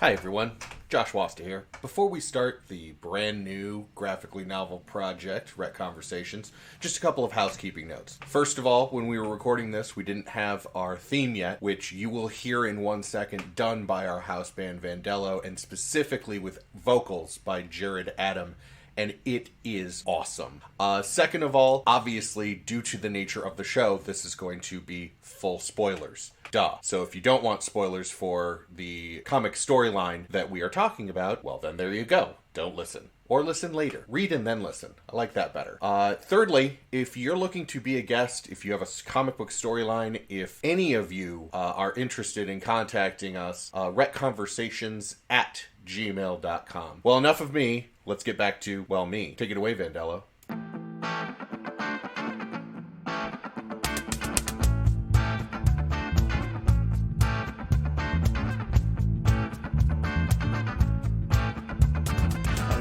Hi everyone, Josh Wasta here. Before we start the brand new graphically novel project, Rhett Conversations, just a couple of housekeeping notes. First of all, when we were recording this, we didn't have our theme yet, which you will hear in 1 second, done by our house band Vandello, and specifically with vocals by Jared Adam, and it is awesome. Second of all, obviously, due to the nature of the show, this is going to be full spoilers. Duh. So if you don't want spoilers for the comic storyline that we are talking about, well then there you go. Don't listen. Or listen later. Read and then listen. I like that better. Thirdly, if you're looking to be a guest, if you have a comic book storyline, if any of you are interested in contacting us, retconversations@gmail.com. Well, enough of me. Let's get back to, well, me. Take it away, Vandello.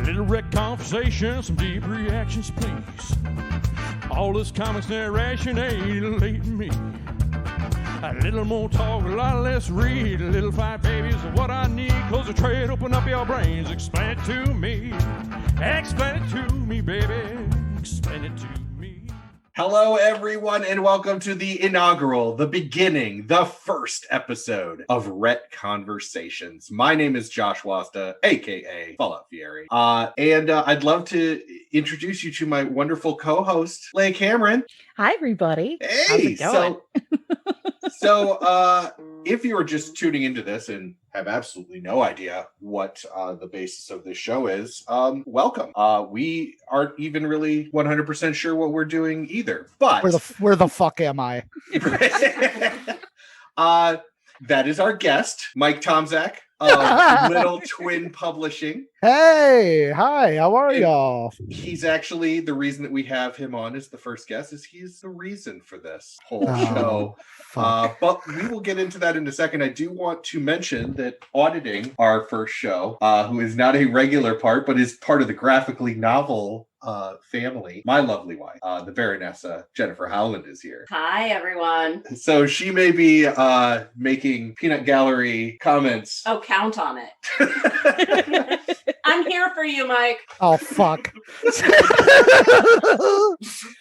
Direct conversation, some deep reactions, please. All this comics narration ain't elating me. A little more talk, a lot less read. A little fight, baby, is what I need. Close the trade, open up your brains. Explain it to me. Explain it to me, baby. Explain it to me. Hello, everyone, and welcome to the inaugural, the beginning, the first episode of Rhett Conversations. My name is Josh Wasta, a.k.a. Fallout Fieri, and I'd love to introduce you to my wonderful co-host, Leia Cameron. Hi, everybody. Hey, how's it going? So if you are just tuning into this and have absolutely no idea what the basis of this show is, welcome. We aren't even really 100% sure what we're doing either, but where the fuck am I? That is our guest, Mike Tomasek of Little Twin Publishing. Hey, hi, how are y'all? He's actually the reason that we have him on as the first guest is he's the reason for this whole show. But we will get into that in a second. I do want to mention that auditing our first show, who is not a regular part, but is part of the graphically novel family, my lovely wife, the Baronessa Jennifer Howland, is here. Hi, everyone. So she may be making peanut gallery comments. Oh, count on it. I'm here for you, Mike. Oh, fuck.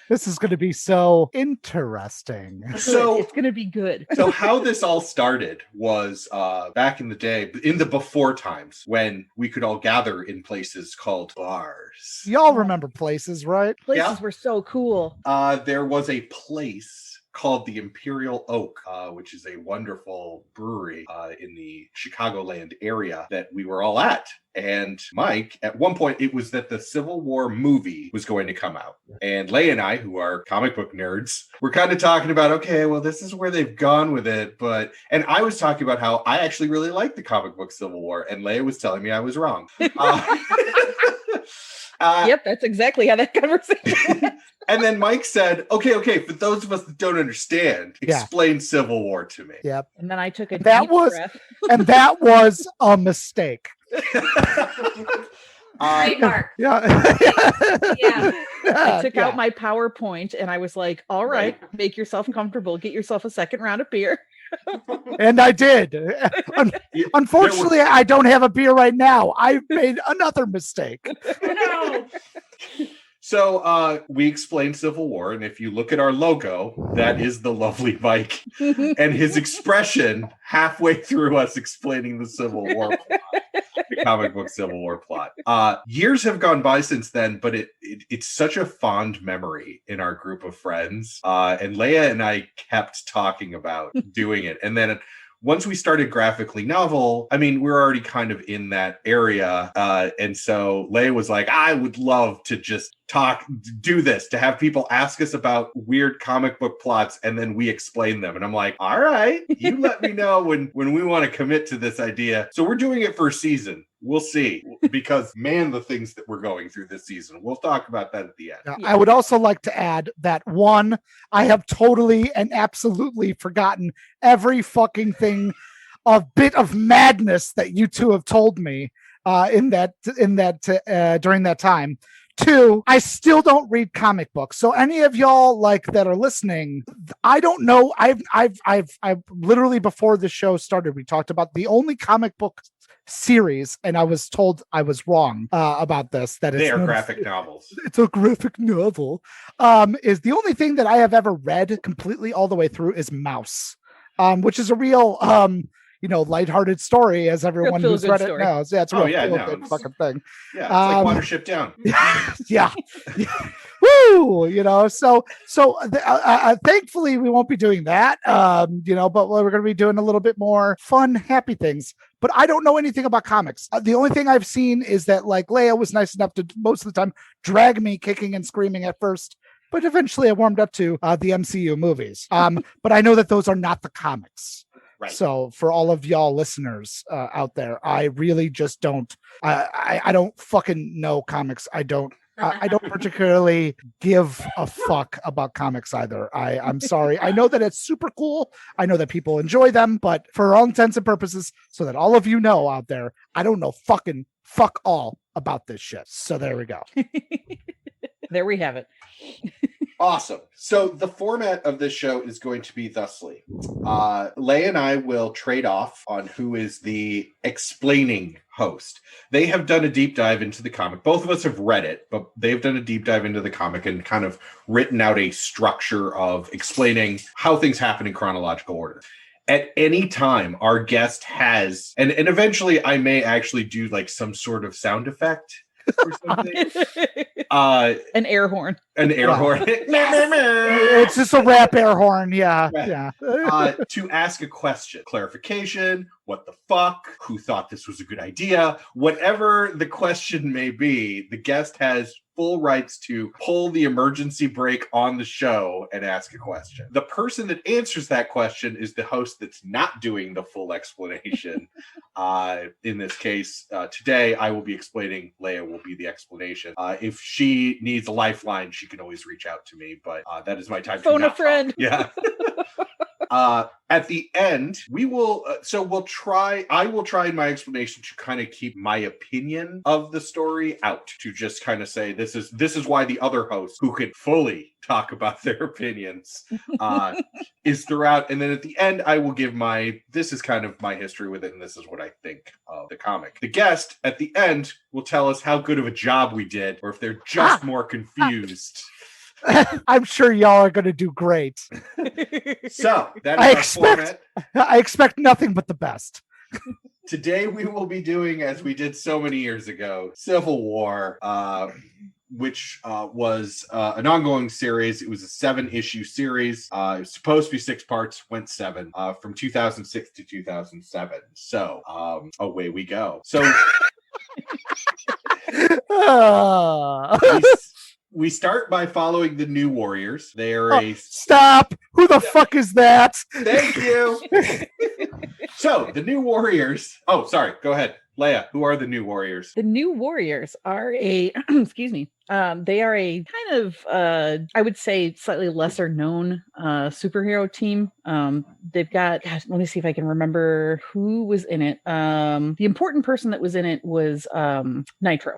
This is going to be so interesting. So it's going to be good. So how this all started was back in the day, in the before times, when we could all gather in places called bars. Y'all remember places, right? Places were so cool. There was a place called the Imperial Oak, which is a wonderful brewery in the Chicagoland area that we were all at. And Mike, at one point, it was that the Civil War movie was going to come out. And Leia and I, who are comic book nerds, were kind of talking about, okay, well, this is where they've gone with it. And I was talking about how I actually really liked the comic book Civil War. And Leia was telling me I was wrong. Yep, that's exactly how that conversation went. And then Mike said, okay, for those of us that don't understand, explain Civil War to me. Yep. And then I took a deep breath. And that was a mistake. Trademark. Yeah. I took out my PowerPoint and I was like, all right, make yourself comfortable. Get yourself a second round of beer. And I did. Unfortunately, I don't have a beer right now. I made another mistake. No. So we explained Civil War, and if you look at our logo, that is the lovely Mike. And his expression halfway through us explaining the Civil War plot, the comic book Civil War plot. Years have gone by since then, but it's such a fond memory in our group of friends. And Leia and I kept talking about doing it. And then once we started graphically novel, I mean, we're already kind of in that area. And so Leia was like, I would love to just do this, to have people ask us about weird comic book plots and then we explain them. And I'm like, all right, you let me know when we want to commit to this idea. So we're doing it for a season. We'll see, because man, the things that we're going through this season, we'll talk about that at the end. I would also like to add that one, I have totally and absolutely forgotten every fucking thing, a bit of madness that you two have told me during that time. Two, I still don't read comic books. So any of y'all like that are listening, I don't know. I've literally before the show started, we talked about the only comic book series, and I was told I was wrong about this. That they are graphic novels. It's a graphic novel. Is the only thing that I have ever read completely all the way through is Mouse, which is a real lighthearted story, as everyone who's read it knows. Yeah, it's a real good fucking thing. Yeah, it's like Watership Down. Yeah. Woo! So thankfully we won't be doing that. But we're going to be doing a little bit more fun, happy things. But I don't know anything about comics. The only thing I've seen is that like Leia was nice enough to most of the time drag me kicking and screaming at first, but eventually I warmed up to the MCU movies. But I know that those are not the comics. Right. So for all of y'all listeners out there, I really just don't. I don't fucking know comics. I don't particularly give a fuck about comics either. I'm sorry. I know that it's super cool. I know that people enjoy them, but for all intents and purposes, so that all of you know out there, I don't know fucking fuck all about this shit. So there we go. There we have it. Awesome. So the format of this show is going to be thusly. Leia and I will trade off on who is the explaining host. They have done a deep dive into the comic. Both of us have read it, but they've done a deep dive into the comic and kind of written out a structure of explaining how things happen in chronological order. At any time, our guest has, and eventually I may actually do like some sort of sound effect or something. An air horn. An air horn. It's just a rap air horn. Yeah. To ask a question, clarification, what the fuck, who thought this was a good idea, whatever the question may be, the guest has full rights to pull the emergency brake on the show and ask a question. The person that answers that question is the host that's not doing the full explanation. In this case, today I will be explaining, Leia will be the explanation. If she needs a lifeline, she can always reach out to me, but that is my time phone to a friend. Talk. Yeah. At the end, I will try in my explanation to kind of keep my opinion of the story out, to just kind of say this is why the other host, who can fully talk about their opinions, is throughout. And then at the end, I will give this is kind of my history with it, and this is what I think of the comic. The guest at the end will tell us how good of a job we did, or if they're just more confused. I'm sure y'all are going to do great. So that is our format. I expect nothing but the best. Today we will be doing, as we did so many years ago, Civil War, which was an ongoing series. It was a 7-issue series. It was supposed to be 6 parts, went 7, from 2006 to 2007. So away we go. So we start by following the New Warriors. They are Stop! Who the fuck is that? Thank you. So, the New Warriors... Oh, sorry. Go ahead. Leia, who are the New Warriors? The New Warriors are excuse me. They are a kind of, I would say, slightly lesser known superhero team. They've got, let me see if I can remember who was in it. The important person that was in it was Nitro,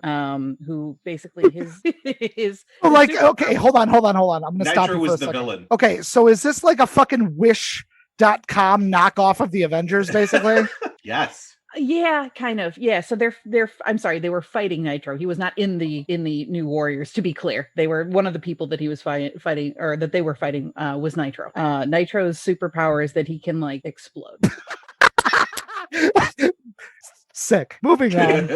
who basically his okay, hold on. I'm going to stop you Nitro for was a the second. villain. Okay, so is this like a fucking Wish.com knockoff of the Avengers, basically? Yes. Yeah, kind of. Yeah, so they're I'm sorry, they were fighting Nitro. He was not in the New Warriors, to be clear. They were one of the people that he was fighting, or that they were fighting, was Nitro. Nitro's superpower is that he can like explode. Sick. Moving on.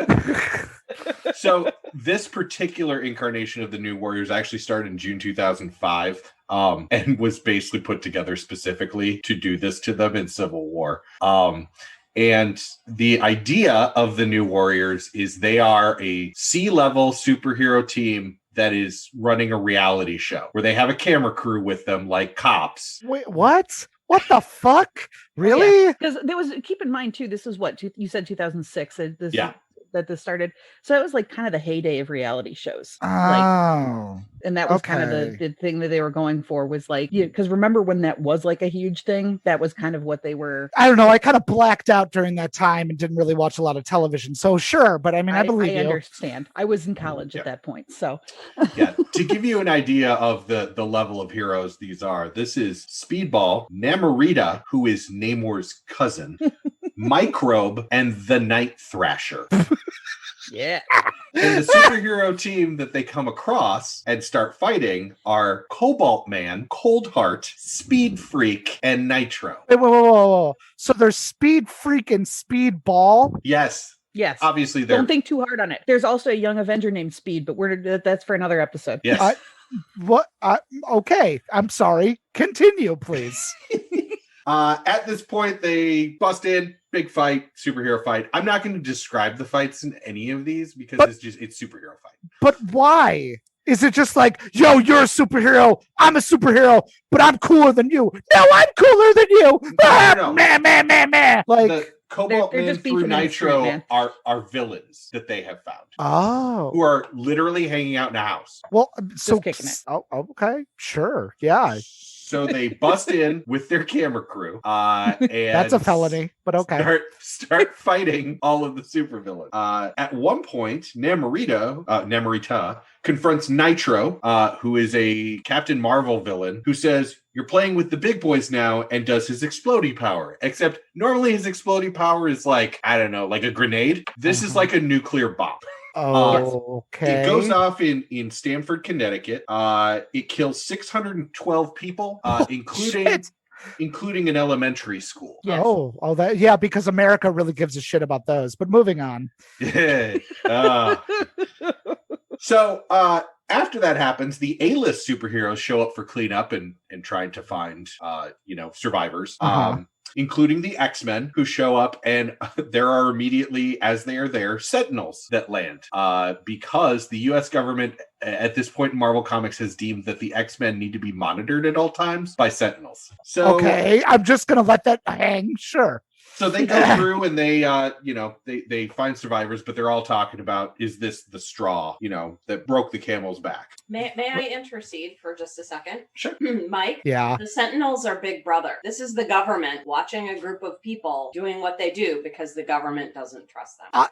So this particular incarnation of the New Warriors actually started in June 2005, and was basically put together specifically to do this to them in Civil War. And the idea of the New Warriors is they are a C-level superhero team that is running a reality show where they have a camera crew with them like cops. Wait, what? What the fuck? Really? Because there was, keep in mind too, this is what you said, 2006. Yeah. that this started. So it was like kind of the heyday of reality shows. Oh. And that was kind of the thing that they were going for, was like, because remember when that was like a huge thing? That was kind of what they were. I don't know. I kind of blacked out during that time and didn't really watch a lot of television. So sure, but I mean, I believe you. I understand. I was in college at that point. So yeah, to give you an idea of the level of heroes these are, this is Speedball, Namorita, who is Namor's cousin, Microbe, and the Night Thrasher. Yeah. And the superhero team that they come across and start fighting are Cobalt Man, Coldheart, Speed Freak, and Nitro. Whoa. So there's Speed Freak and Speedball? Yes. Yes. Obviously, don't think too hard on it. There's also a young Avenger named Speed, but that's for another episode. Yes. Okay. I'm sorry. Continue, please. At this point, they bust in, big fight, superhero fight. I'm not going to describe the fights in any of these because it's superhero fight. But why? Is it just like, yo, you're a superhero, I'm a superhero, but I'm cooler than you? No, I'm cooler than you. No. Meh. Like the Cobalt Man through Nitro are villains that they have found. Oh. Who are literally hanging out in a house. Well, so kicking it. Oh, okay, sure, yeah. So they bust in with their camera crew, and that's a felony, but okay. Start fighting all of the supervillains. At one point, Namorita confronts Nitro, who is a Captain Marvel villain, who says, "You're playing with the big boys now," and does his explodey power. Except normally his explodey power is like, I don't know, like a grenade. This is like a nuclear bomb. Okay. It goes off in Stamford, Connecticut. It kills 612 people, including an elementary school. Yes. Because America really gives a shit about those. But moving on. So after that happens, the A-list superheroes show up for cleanup and trying to find survivors. Including the X-Men, who show up, and there are immediately, as they are there, Sentinels that land. Because the U.S. government, at this point in Marvel Comics, has deemed that the X-Men need to be monitored at all times by Sentinels. So, okay, I'm just going to let that hang, sure. So they go through and they find survivors, but they're all talking about, is this the straw, that broke the camel's back? May I intercede for just a second? Sure. Mike? Yeah. The Sentinels are Big Brother. This is the government watching a group of people doing what they do because the government doesn't trust them.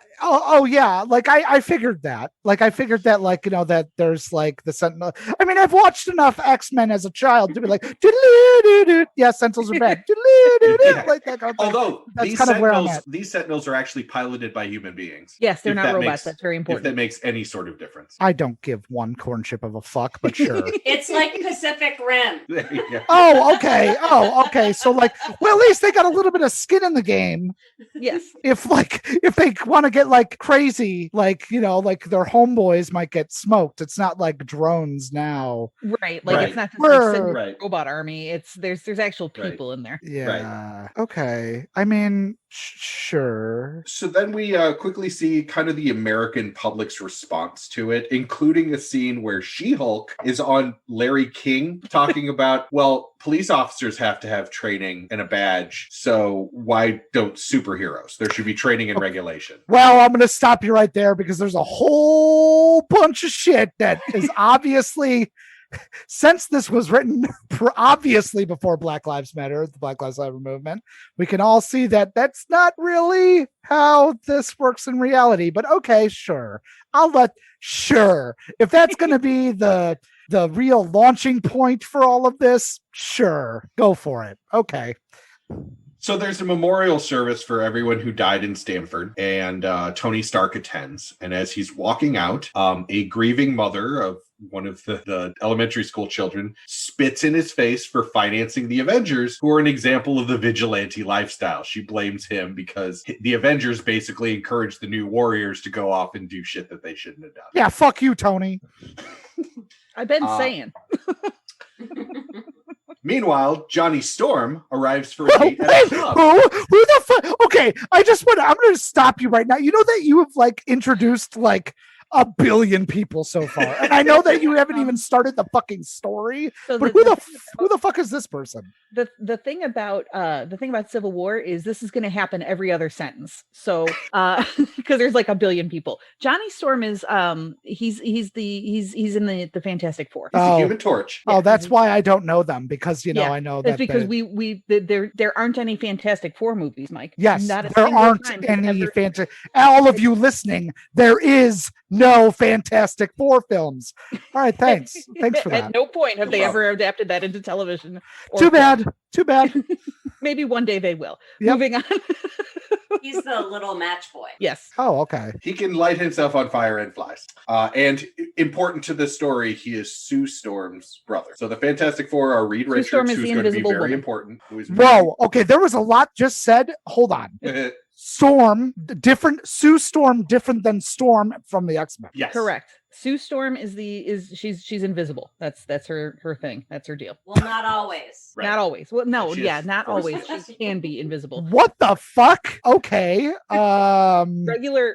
Yeah. Like, I figured that. That there's, like, the Sentinel. I mean, I've watched enough X-Men as a child to be like, doodle-doo-doo-doo. Yeah, Sentinels are bad. Doodle-doo-doo-doo. Like that kind of thing. Although, that's kind of where I'm at. These Sentinels are actually piloted by human beings. Yes, they're not robots. That's very important. If that makes any sort of difference. I don't give one corn chip of a fuck, but sure. It's like Pacific Rim. Oh, okay. So, like, well, at least they got a little bit of skin in the game. Yes. If they want to get like crazy, like, like their homeboys might get smoked. It's not like drones now. Right. Like, it's not just like robot army. There's actual people in there. Yeah. Right. Okay. I mean, sure. So then we quickly see kind of the American public's response to it, including a scene where She-Hulk is on Larry King talking about, well, police officers have to have training and a badge, so why don't superheroes? There should be training and regulation. Well, I'm going to stop you right there because there's a whole bunch of shit that is obviously... Since this was written obviously before Black Lives Matter, the Black Lives Matter movement, we can all see that that's not really how this works in reality. But okay, sure. Sure. If that's going to be the real launching point for all of this, sure. Go for it. Okay. So there's a memorial service for everyone who died in Stamford, and Tony Stark attends. And as he's walking out, a grieving mother of one of the elementary school children spits in his face for financing the Avengers, who are an example of the vigilante lifestyle. She blames him because the Avengers basically encouraged the new Warriors to go off and do shit that they shouldn't have done. Yeah, fuck you, Tony. I've been saying. Meanwhile, Johnny Storm arrives for a date at a club. Who the fuck? Okay, I'm going to stop you right now. You know that you have like introduced like 1 billion people so far. And I know that you haven't even started the fucking story, So but who the fuck is this person? The thing about Civil War is this is going to happen every other sentence. So because there's like 1 billion people. Johnny Storm is he's in the Fantastic Four. He's the Human Torch. Oh, that's why I don't know them, because I know that it's because there aren't any Fantastic Four movies, Mike. Yes, Not a there single aren't time any ever- fantastic. All of you listening, there is no Fantastic Four films. All right, thanks for that. At no point have No they problem. ever adapted that into television. or Too film. bad. Maybe one day they will. Yep. Moving on. He's the little match boy. Yes. Oh, okay. He can light himself on fire and flies. And important to this story, he is Sue Storm's brother. So the Fantastic Four are Reed Richards, Storm is who's the going to be Invisible very Woman. important. Who is Whoa. Okay, there was a lot just said. Hold on. Storm, different. Sue Storm, different than Storm from the X-Men. Yes. Correct. Sue Storm she's invisible. That's her thing. That's her deal. Well, not always. Right. Not always. Well, no, She yeah, is not forced. always. She can be invisible. What the fuck? Okay.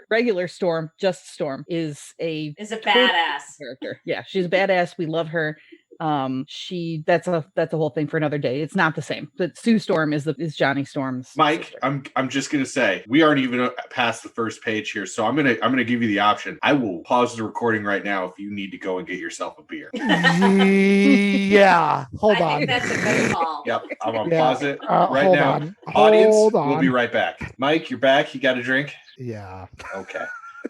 Regular Storm, just Storm, is a Badass. character. Yeah, she's a badass. We love her. That's a whole thing for another day. It's not the same. But Sue Storm is Johnny Storm's Mike, sister. I'm just gonna say we aren't even past the first page here, so I'm gonna give you the option. I will pause the recording right now if you need to go and get yourself a beer. Yeah. Hold I on. think that's a good call. Yep, I'm gonna Yeah. pause it right Hold now. on. Audience, Hold on. we'll be right back. Mike, you're back. You got a drink? Yeah. Okay.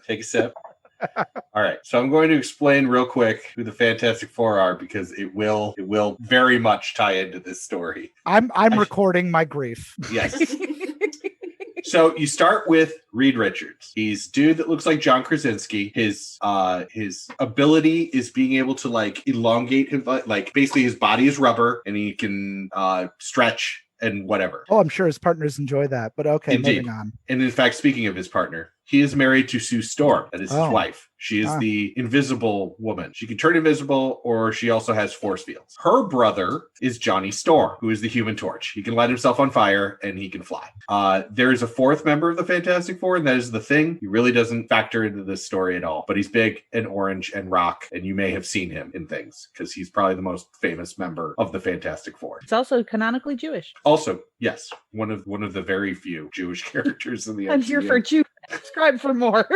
Take a sip. All right. So I'm going to explain real quick who the Fantastic Four are because it will very much tie into this story. I'm recording my grief. Yes. So you start with Reed Richards. He's dude that looks like John Krasinski. His ability is being able to like elongate him, like basically his body is rubber and he can stretch and whatever. Oh, I'm sure his partners enjoy that, but okay, Indeed. moving on. And in fact, speaking of his partner, he is married to Sue Storm. That is his wife. She is the invisible woman. She can turn invisible, or she also has force fields. Her brother is Johnny Storm, who is the Human Torch. He can light himself on fire, and he can fly. There is a fourth member of the Fantastic Four, and that is the Thing. He really doesn't factor into this story at all, but he's big and orange and rock, and you may have seen him in things, because he's probably the most famous member of the Fantastic Four. It's also canonically Jewish. Also, yes, one of the very few Jewish characters in the I'm MCU. here for Jew. Subscribe for more.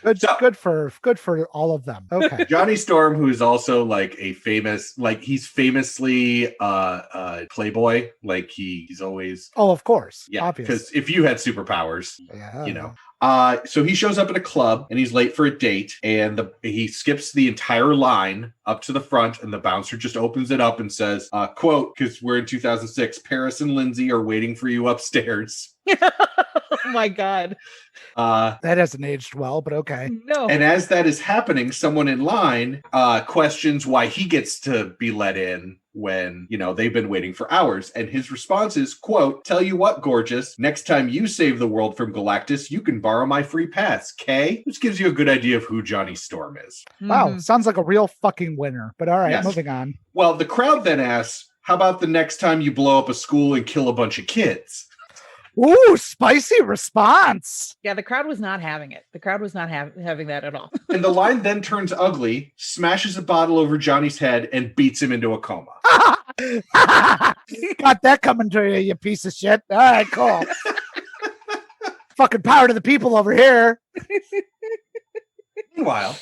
Good for all of them. Okay. Johnny Storm, who is also like a famous, like he's famously playboy. Like he's always Oh, of course. yeah. Obvious. Because if you had superpowers, Yeah. you know. So he shows up at a club and he's late for a date, and he skips the entire line up to the front, and the bouncer just opens it up and says, quote, because we're in 2006, Paris and Lindsay are waiting for you upstairs. Oh my God. That hasn't aged well, but okay. No. And as that is happening, someone in line questions why he gets to be let in when, you know, they've been waiting for hours. And his response is, quote, tell you what, gorgeous, next time you save the world from Galactus, you can borrow my free pass, Kay? Which gives you a good idea of who Johnny Storm is. Wow, Mhm. sounds like a real fucking winner. But all right, Yes. moving on. Well, the crowd then asks, how about the next time you blow up a school and kill a bunch of kids? Ooh, spicy response. Yeah, the crowd was not having it. The crowd was not having that at all. And the line then turns ugly, smashes a bottle over Johnny's head, and beats him into a coma. Got that coming to you, you piece of shit. All right, cool. Fucking power to the people over here. Meanwhile,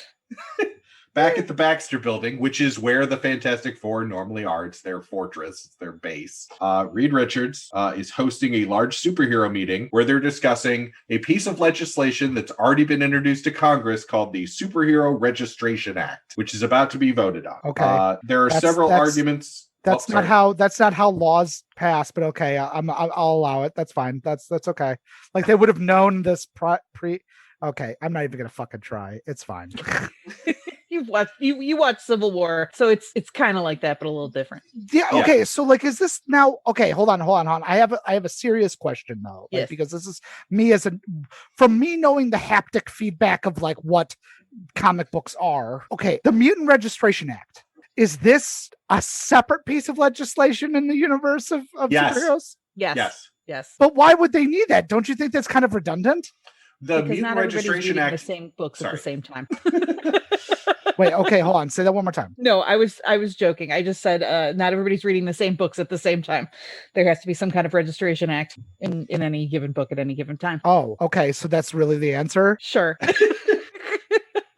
back at the Baxter Building, which is where the Fantastic Four normally are, it's their fortress, it's their base. Reed Richards is hosting a large superhero meeting where they're discussing a piece of legislation that's already been introduced to Congress called the Superhero Registration Act, which is about to be voted on. Okay. There are That's- several that's- arguments. That's not how laws pass, but okay, I'll allow it. That's fine. That's okay. Like they would have known this pre. Okay, I'm not even gonna fucking try. It's fine. You watch Civil War, so it's kind of like that, but a little different. Yeah. Yeah. Okay. So like, is this now? Okay. Hold on. I have a serious question though. Like, Yes. because this is me from me knowing the haptic feedback of like what comic books are. Okay. The Mutant Registration Act. Is this a separate piece of legislation in the universe of Yes. superheroes? Yes. Yes. Yes. But why would they need that? Don't you think that's kind of redundant? The Because Mutant not everybody's Registration reading the Act. same books at the Sorry. same time. Wait, okay, hold on. Say that one more time. No, I was joking. I just said not everybody's reading the same books at the same time. There has to be some kind of registration act in any given book at any given time. Oh, okay. So that's really the answer. Sure.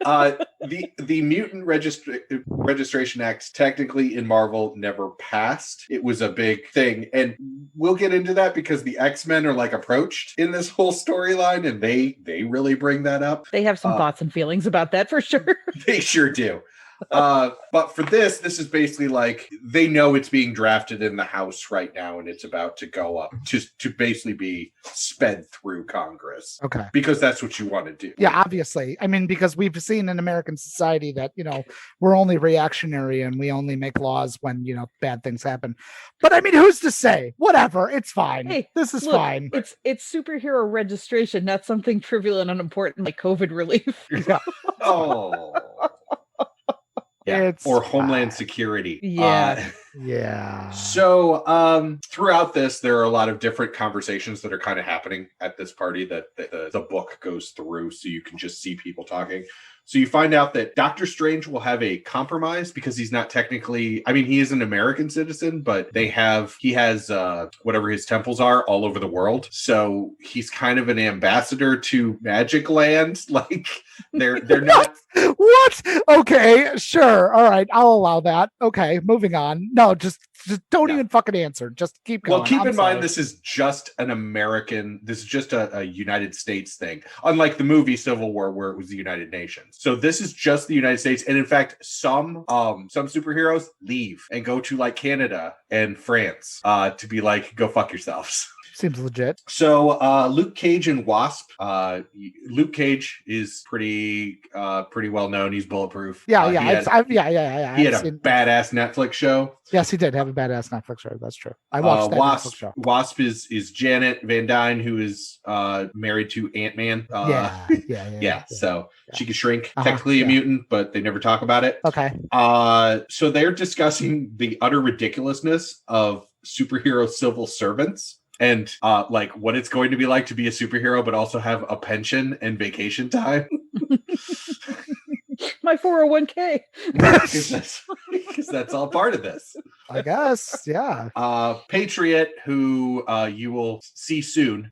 The Mutant Registration Act technically in Marvel never passed. It was a big thing, and we'll get into that because the X-Men are like approached in this whole storyline, and they really bring that up. They have some thoughts and feelings about that for sure. They sure do. But for this is basically like they know it's being drafted in the House right now, and it's about to go up to basically be sped through Congress. Okay. Because that's what you want to do. Yeah, obviously. I mean, because we've seen in American society that, you know, we're only reactionary and we only make laws when, you know, bad things happen. But I mean, who's to say? Whatever. It's fine. Hey, this is look, fine. It's superhero registration, not something trivial and unimportant like COVID relief. Yeah. Oh. Yeah. It's or Homeland fine. Security. Yeah. Yeah. So throughout this, there are a lot of different conversations that are kind of happening at this party that the book goes through, so you can just see people talking. So you find out that Doctor Strange will have a compromise because he's not technically, I mean, he is an American citizen, but he has whatever his temples are all over the world. So he's kind of an ambassador to Magic Land. Like they're not. What? Okay, sure. All right, I'll allow that. Okay, moving on. No, just don't even fucking answer. Just keep going. Well, keep I'm in sorry. mind, this is just an American, this is just a United States thing. Unlike the movie Civil War, where it was the United Nations. So this is just the United States. And in fact, some superheroes leave and go to like Canada and France to be like, go fuck yourselves. Seems legit. So Luke Cage and Wasp. Luke Cage is pretty well known. He's bulletproof. Yeah, He had I've a seen- badass Netflix show. Yes, he did have a badass Netflix show. That's true. I watched that Netflix show. Wasp is Janet Van Dyne, who is married to Ant-Man. Yeah. So she can shrink. Technically a mutant, but they never talk about it. Okay. So they're discussing the utter ridiculousness of superhero civil servants. And like what it's going to be like to be a superhero, but also have a pension and vacation time. My 401k. Because that's all part of this. I guess, yeah. Patriot, who you will see soon,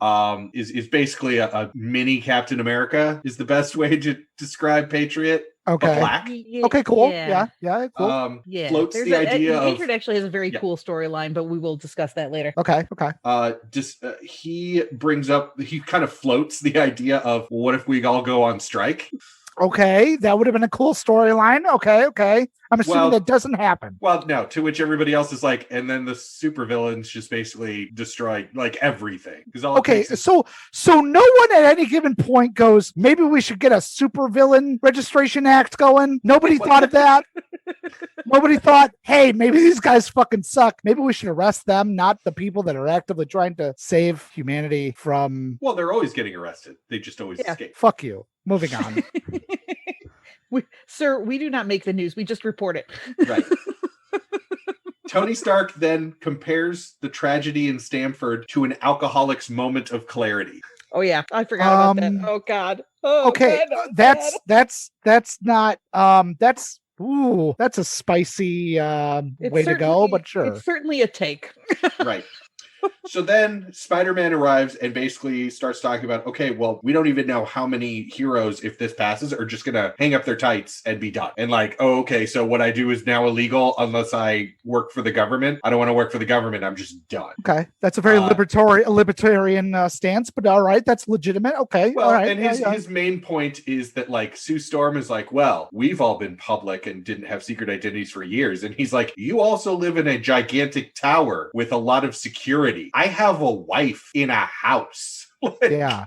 is basically a mini Captain America, is the best way to describe Patriot. Okay. Black. Okay, cool. Yeah, cool. Floats the idea of Patriot actually has a very cool storyline, but we will discuss that later. Okay. He brings up, he kind of floats the idea of what if we all go on strike? Okay, that would have been a cool storyline. Okay. I'm assuming that doesn't happen. Well, no, to which everybody else is like, and then the supervillains just basically destroy like everything. Okay, so no one at any given point goes, maybe we should get a supervillain registration act going. Nobody thought of that. Nobody thought, hey, maybe these guys fucking suck. Maybe we should arrest them, not the people that are actively trying to save humanity from. Well, they're always getting arrested. They just always escape. Fuck you. Moving on. Sir, we do not make the news. We just report it. Right. Tony Stark then compares the tragedy in Stamford to an alcoholic's moment of clarity. Oh yeah, I forgot about that. Oh God. Oh, okay, God, that's not that's a spicy way to go, but sure. It's certainly a take. Right. So then Spider-Man arrives and basically starts talking about, okay, well, we don't even know how many heroes, if this passes, are just going to hang up their tights and be done. And like, oh, okay, so what I do is now illegal unless I work for the government. I don't want to work for the government. I'm just done. Okay. That's a very libertarian stance, but all right. That's legitimate. Okay. Well, all right. And his main point is that like Sue Storm is like, well, we've all been public and didn't have secret identities for years. And he's like, you also live in a gigantic tower with a lot of security. I have a wife in a house. Yeah.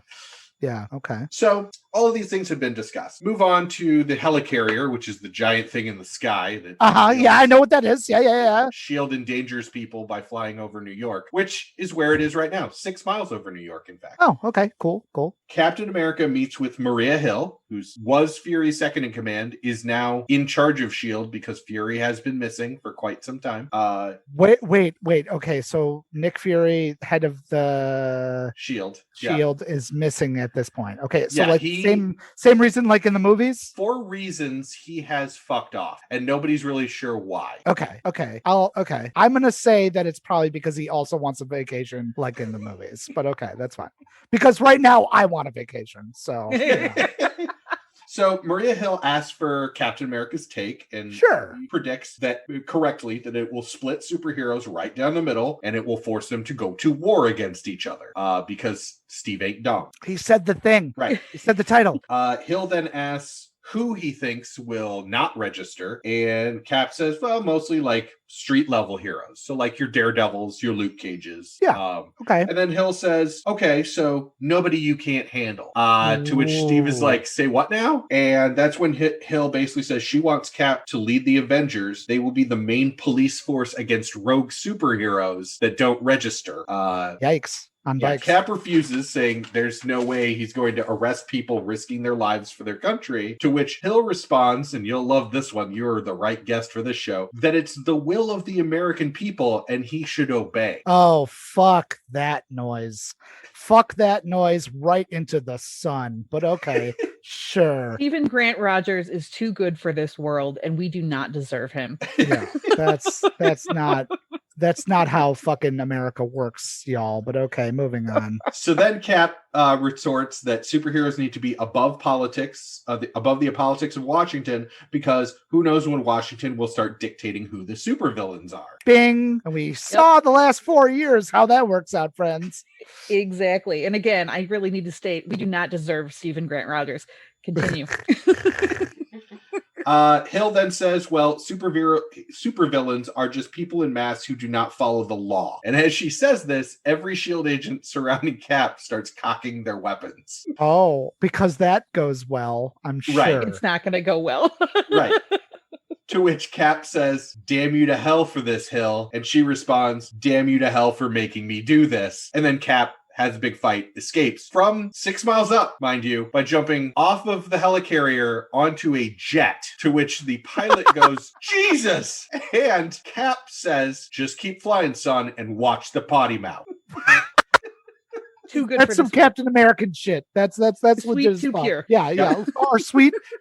Okay. So all of these things have been discussed. Move on to the helicarrier, which is the giant thing in the sky. That Yeah, I know what that is. Yeah. Shield endangers people by flying over New York, which is where it is right now. 6 miles over New York, in fact. Oh, okay, cool. Captain America meets with Maria Hill, who was Fury's second in command, is now in charge of S.H.I.E.L.D. because Fury has been missing for quite some time. Wait. Okay, so Nick Fury, head of the S.H.I.E.L.D. is missing at this point. Okay, so Yeah, same reason like in the movies? For reasons he has fucked off, and nobody's really sure why. Okay. I'm gonna say that it's probably because he also wants a vacation, like in the movies. But okay, that's fine. Because right now I want a vacation. So So Maria Hill asks for Captain America's take, and sure, he predicts that correctly that it will split superheroes right down the middle, and it will force them to go to war against each other. Because Steve ain't dumb. He said the thing. Right. He said the title. Hill then asks who he thinks will not register, and Cap says, well, mostly like street level heroes, so like your Daredevils, your Luke Cages. Okay. And then Hill says, okay, so nobody you can't handle, to which Steve is like, say what now? And that's when Hill basically says she wants Cap to lead the Avengers. They will be the main police force against rogue superheroes that don't register. Yikes. On bikes. Cap refuses, saying there's no way he's going to arrest people risking their lives for their country, to which Hill responds, and you'll love this one, you're the right guest for this show, that it's the will of the American people and he should obey. Oh, fuck that noise. Fuck that noise right into the sun. But okay, sure. Even Grant Rogers is too good for this world, and we do not deserve him. Yeah, that's not how fucking America works, y'all. But okay, moving on. So then Cap retorts that superheroes need to be above politics, above the politics of Washington, because who knows when Washington will start dictating who the supervillains are. Bing! And we saw the last 4 years how that works out, friends. Exactly. And again, I really need to state, we do not deserve Stephen Grant Rogers. Continue. Hill then says, well, supervillains are just people in mass who do not follow the law. And as she says this, every S.H.I.E.L.D. agent surrounding Cap starts cocking their weapons. Oh, because that goes well, I'm sure. Right. It's not going to go well. Right. To which Cap says, damn you to hell for this, Hill. And she responds, damn you to hell for making me do this. And then Cap has a big fight, escapes from 6 miles up, mind you, by jumping off of the helicarrier onto a jet, to which the pilot goes, Jesus! And Cap says, just keep flying, son, and watch the potty mouth. Too good. That's for some Captain American shit. That's sweet, legit too spot. pure. Yeah.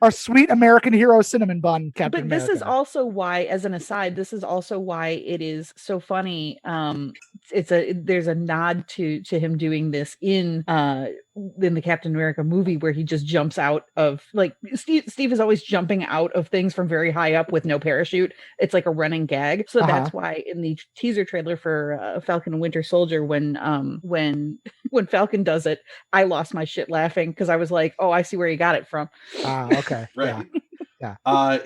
Our sweet American hero cinnamon bun, Captain But this America. is also why, as an aside, this is also why it is so funny. There's a nod to him doing this in the Captain America movie, where he just jumps out of, like, Steve is always jumping out of things from very high up with no parachute. It's like a running gag. So that's why in the teaser trailer for Falcon and Winter Soldier, when Falcon does it, I lost my shit laughing, because I was like, oh, I see where you got it from. Okay. Right.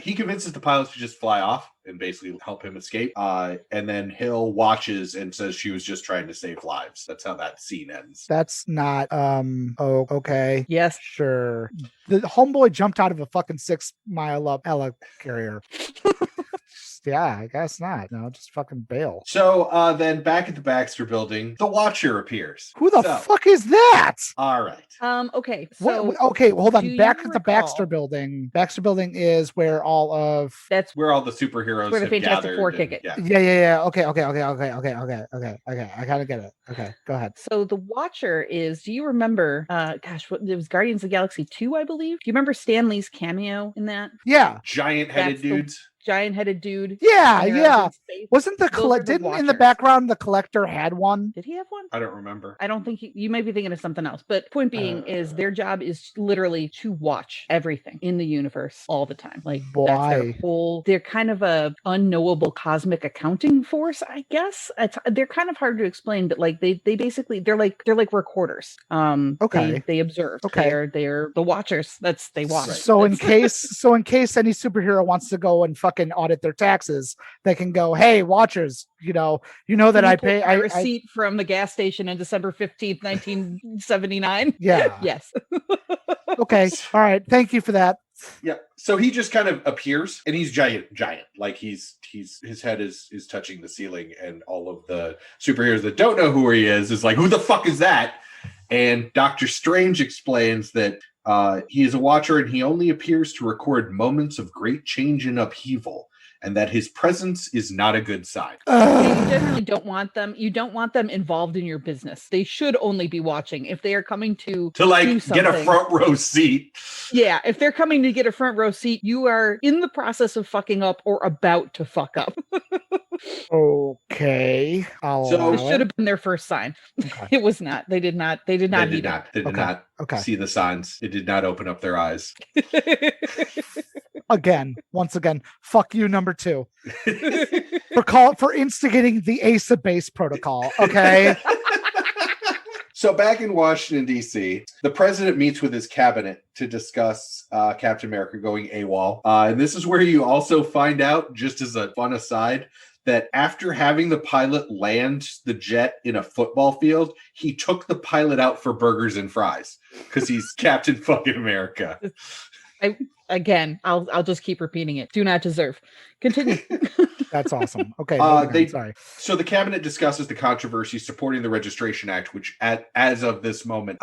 He convinces the pilots to just fly off and basically help him escape. And then Hill watches and says she was just trying to save lives. That's how that scene ends. That's not okay. Yes. Sure. The homeboy jumped out of a fucking 6 mile up helicarrier. Yeah, I guess not. No, just fucking bail. So then back at the Baxter building, the Watcher appears. Who the fuck is that? All right. Okay. So okay, well, hold on. do Back you at the recall- Baxter building. Baxter building is where all of that's Where all the superheroes where the have Fantastic gathered Four and- kick it. Yeah. Yeah. Okay. I gotta get it. Okay, go ahead. So the Watcher is, do you remember, it was Guardians of the Galaxy 2, I believe. Do you remember Stan Lee's cameo in that? Yeah. Giant-headed That's the- dudes. Giant-headed dude. Yeah. running around in space. Wasn't the Those are the didn't in the Watchers. background the Collector had one? Did he have one? I don't remember. I don't think you might be thinking of something else. But point being is their job is literally to watch everything in the universe all the time. Like that's they're kind of a unknowable cosmic accounting force, I guess. They're kind of hard to explain, but like they basically they're like recorders. Okay. They observe. Okay. They're the watchers. They watch. Right. So in case any superhero wants to go and fucking audit their taxes, they can go, hey, Watchers, you know that I pay a receipt from the gas station on December 15th, 1979. Yeah. Yes. Okay. All right. Thank you for that. Yeah. So he just kind of appears, and he's giant. Like his head is touching the ceiling, and all of the superheroes that don't know who he is like, who the fuck is that? And Doctor Strange explains that he is a watcher, and he only appears to record moments of great change and upheaval, and that his presence is not a good sign. You generally don't want them. You don't want them involved in your business. They should only be watching if they are coming to like do get a something. front row seat. Yeah, if they're coming to get a front row seat, you are in the process of fucking up or about to fuck up. Okay. So This should have been their first sign. Okay. It was not. They did not. They did not. They did not Okay. see the signs. It did not open up their eyes. Once again, fuck you, number 2. for instigating the Ace of Base protocol. Okay. So back in Washington, D.C., the president meets with his cabinet to discuss Captain America going AWOL. And this is where you also find out, just as a fun aside, that after having the pilot land the jet in a football field, he took the pilot out for burgers and fries because he's Captain fucking America. I'll just keep repeating it. Do not deserve. Continue. That's awesome. Okay. Sorry. So the cabinet discusses the controversy supporting the Registration Act, which as of this moment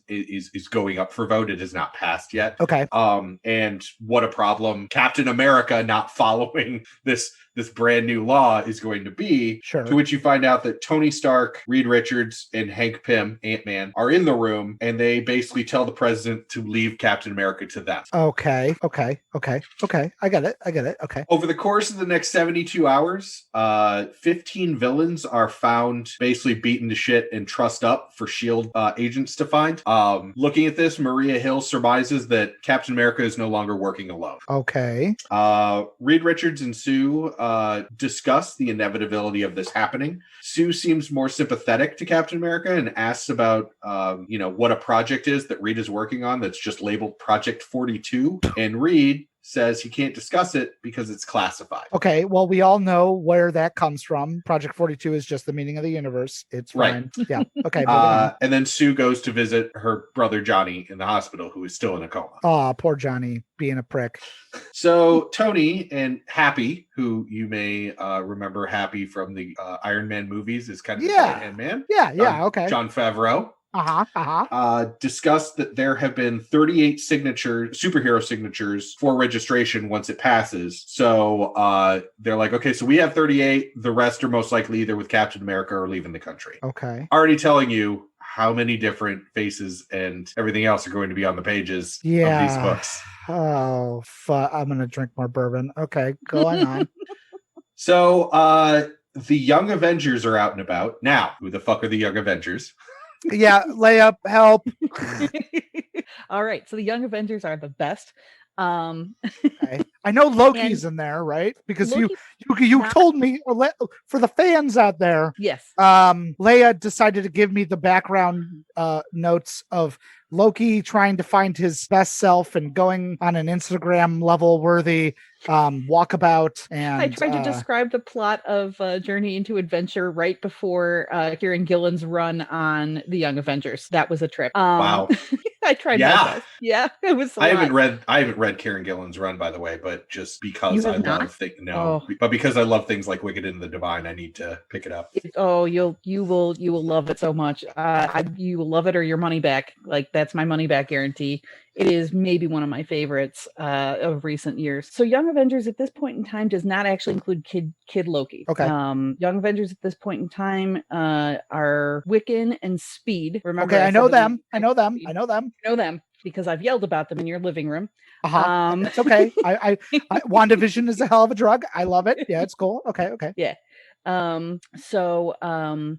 is going up for vote. It has not passed yet. Okay. And what a problem Captain America not following this brand new law is going to be. Sure. To which you find out that Tony Stark, Reed Richards, and Hank Pym, Ant-Man, are in the room, and they basically tell the president to leave Captain America to them. Okay. I get it. Okay. Over the course of the next 72 hours, 15 villains are found basically beaten to shit and trussed up for S.H.I.E.L.D. Agents to find. Looking at this, Maria Hill surmises that Captain America is no longer working alone. Okay. Reed Richards and Sue discuss the inevitability of this happening. Sue seems more sympathetic to Captain America and asks about, what a project is that Reed is working on that's just labeled Project 42. And Reed says he can't discuss it because it's classified. Okay, well, we all know where that comes from. Project 42 is just the meaning of the universe. It's fine. Right. Yeah. Okay. And then Sue goes to visit her brother Johnny in the hospital, who is still in a coma. Oh, poor Johnny being a prick. So Tony and Happy, who you may remember Happy from the Iron Man movies, is kind of the right-hand man. Yeah. Okay. John Favreau. Discussed that there have been 38 superhero signatures for registration once it passes. So they're like, okay, so we have 38. The rest are most likely either with Captain America or leaving the country. Okay. Already telling you how many different faces and everything else are going to be on the pages of these books. Oh, fuck. I'm going to drink more bourbon. Okay, going on. So the Young Avengers are out and about. Now, who the fuck are the Young Avengers? Yeah, Leia, help. All right, so the Young Avengers are the best. Okay. I know Loki's in there, right? Because Loki, you told me, for the fans out there. Yes. Leia decided to give me the background notes of Loki trying to find his best self and going on an Instagram level worthy walkabout. And I tried to describe the plot of Journey into Adventure right before Kieran Gillen's run on the Young Avengers. That was a trip. Wow. I tried my best. Yeah, it was. I haven't read Kieran Gillen's run, by the way, but just because I love but because I love things like Wicked and the Divine, I need to pick it up. You will love it so much. You will love it or your money back. Like, that's my money back guarantee. It is maybe one of my favorites of recent years. So Young Avengers at this point in time does not actually include Kid Loki. Okay. Young Avengers at this point in time are Wiccan and Speed. Remember? Okay, I know them. You know them because I've yelled about them in your living room. It's okay. I WandaVision is a hell of a drug. I love it. Yeah, it's cool. Okay. Yeah. So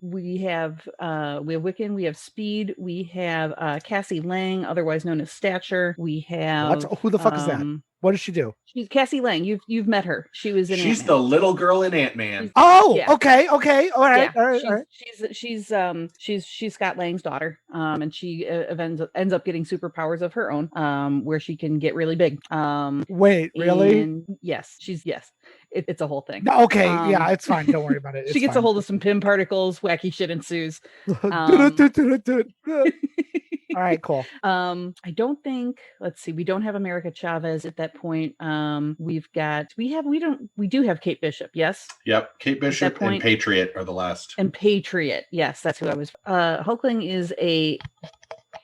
we have Wiccan, we have Speed, we have Cassie Lang, otherwise known as Stature. We have who the fuck is that? What does she do? She's Cassie Lang. You've met her. She was in. She's Ant-Man. the little girl in Ant-Man. Okay. All right. Yeah. All right. She's Scott Lang's daughter. And she ends up getting superpowers of her own. Where she can get really big. Wait, really? Yes. It's a whole thing. Okay. Yeah, it's fine. Don't worry about it. She gets a hold of some Pym particles. Wacky shit ensues. All right, cool. I don't think, let's see, we don't have America Chavez at that point. We do have Kate Bishop, yes? Yep. Kate Bishop and point- Patriot are the last. And Patriot, yes, that's who I was. Hulkling is a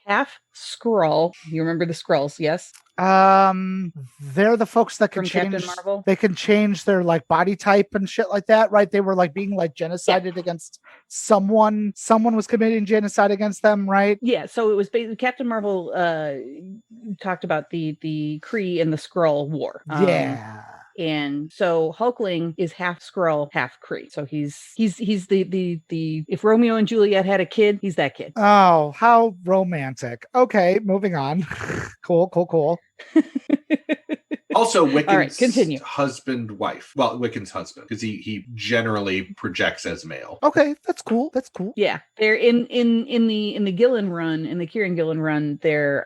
half Skrull. You remember the Skrulls, yes? They're the folks that can From change. Captain Marvel? They can change their like body type and shit like that, right? They were like being like genocided against someone. Someone was committing genocide against them, right? Yeah. So it was basically Captain Marvel. Talked about the Kree and the Skrull war. Yeah. And so Hulkling is half Skrull, half Kree. So he's the if Romeo and Juliet had a kid, he's that kid. Oh, how romantic. Okay, moving on. Cool. Also, Wiccan's All right, continue. husband, wife. Well, Wiccan's husband, because he generally projects as male. Okay, that's cool. Yeah, they're in the Gillen run, in the Kieran Gillen run. They're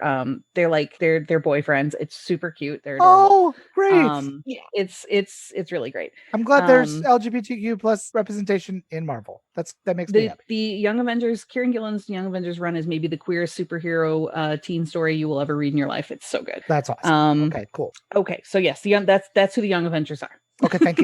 boyfriends. It's super cute. They're adorable. Oh, great. Yeah, it's really great. I'm glad there's LGBTQ plus representation in Marvel. That makes me happy. The Young Avengers, Kieran Gillen's Young Avengers run is maybe the queerest superhero teen story you will ever read in your life. It's so good. That's awesome. Okay, cool. Okay, so yes, that's who the Young Avengers are. Okay, thank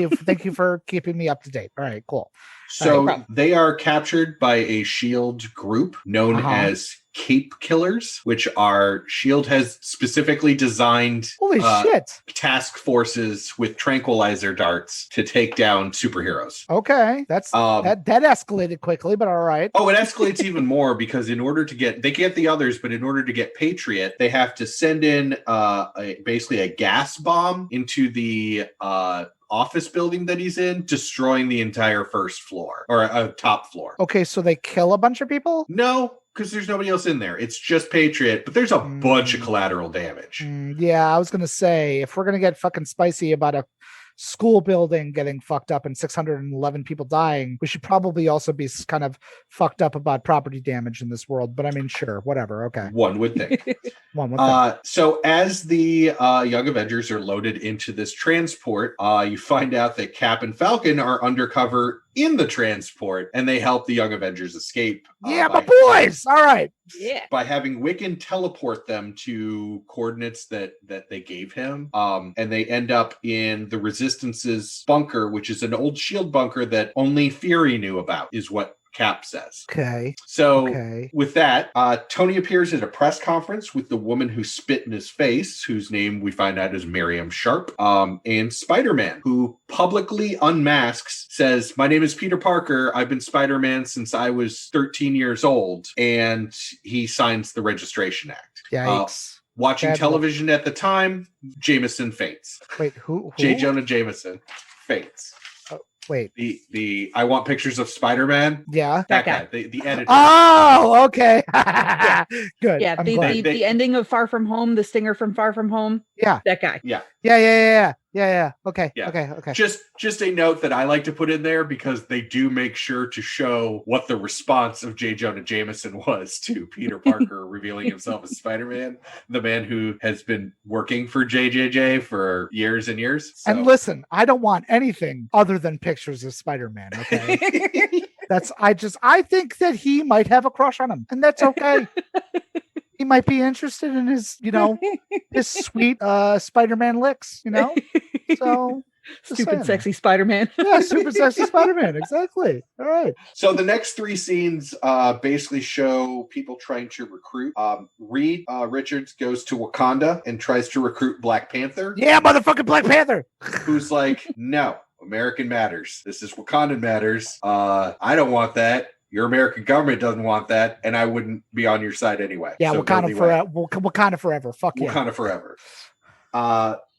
you for keeping me up to date. All right, cool. So no they are captured by a SHIELD group known as Cape Killers, which are SHIELD has specifically designed Holy shit. task forces with tranquilizer darts to take down superheroes. Okay, that's that escalated quickly, but all right. Oh, it escalates even more because in order to get the others, but in order to get Patriot, they have to send in basically a gas bomb into the office building that he's in, destroying the entire first floor or top floor. Okay, so they kill a bunch of people? No, because there's nobody else in there. It's just Patriot, but there's a bunch of collateral damage. Yeah, I was going to say, if we're going to get fucking spicy about a school building getting fucked up and 611 people dying, we should probably also be kind of fucked up about property damage in this world. But I mean, sure, whatever. Okay. One would think. One would think. So as the Young Avengers are loaded into this transport, you find out that Cap and Falcon are undercover in the transport, and they help the Young Avengers escape. Yeah, my boys! All right. Yeah. By having Wiccan teleport them to coordinates that they gave him. And they end up in the Resistance's bunker, which is an old SHIELD bunker that only Fury knew about, is what Cap says. Okay. So with that, Tony appears at a press conference with the woman who spit in his face, whose name we find out is Miriam Sharp, and Spider-Man, who publicly unmasks, says, "My name is Peter Parker. I've been Spider-Man since I was 13 years old." And he signs the Registration Act. Yikes. Watching television at the time, Jameson faints. Wait, who? J. Jonah Jameson faints. Wait. The I want pictures of Spider-Man. Yeah. That guy. The editor. Oh, okay. Good. Yeah. The ending of Far From Home, the stinger from Far From Home. Yeah. That guy. Yeah. Yeah. Okay. Yeah. Okay. Just a note that I like to put in there because they do make sure to show what the response of J. Jonah Jameson was to Peter Parker revealing himself as Spider-Man, the man who has been working for JJJ for years and years. So. And listen, I don't want anything other than pictures of Spider-Man. Okay. I think that he might have a crush on him, and that's okay. He might be interested in his, his sweet Spider-Man licks, So stupid sexy Spider-Man. Yeah, super sexy Spider-Man. Exactly. All right. So the next three scenes basically show people trying to recruit. Reed Richards goes to Wakanda and tries to recruit Black Panther. Yeah, motherfucking Black Panther. Who's like, no, American matters. This is Wakandan matters. I don't want that. Your American government doesn't want that, and I wouldn't be on your side anyway. Yeah, so Wakanda forever. Wakanda forever. Fuck yeah. Wakanda forever.